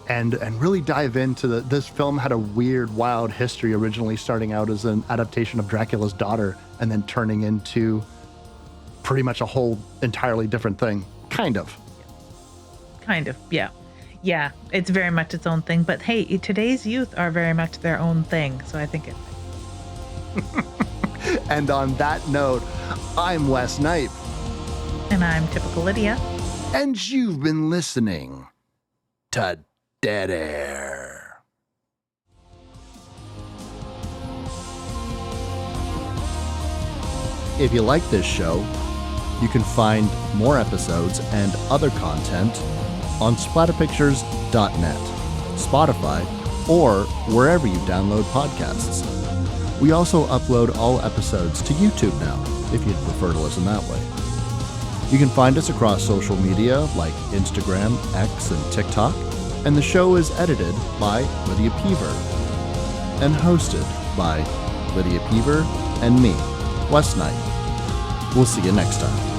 and really dive into this film. Had a weird, wild history, originally starting out as an adaptation of Dracula's Daughter and then turning into pretty much a whole entirely different thing. Kind of, yeah. Yeah, it's very much its own thing. But hey, today's youth are very much their own thing. So I think it And on that note, I'm Wes Knipe. And I'm Typical Lydia. And you've been listening to Dead Air. If you like this show, you can find more episodes and other content on splatterpictures.net, Spotify, or wherever you download podcasts. We also upload all episodes to YouTube now, if you'd prefer to listen that way. You can find us across social media like Instagram, X, and TikTok, and the show is edited by Lydia Peever and hosted by Lydia Peever and me, Wes Knipe. We'll see you next time.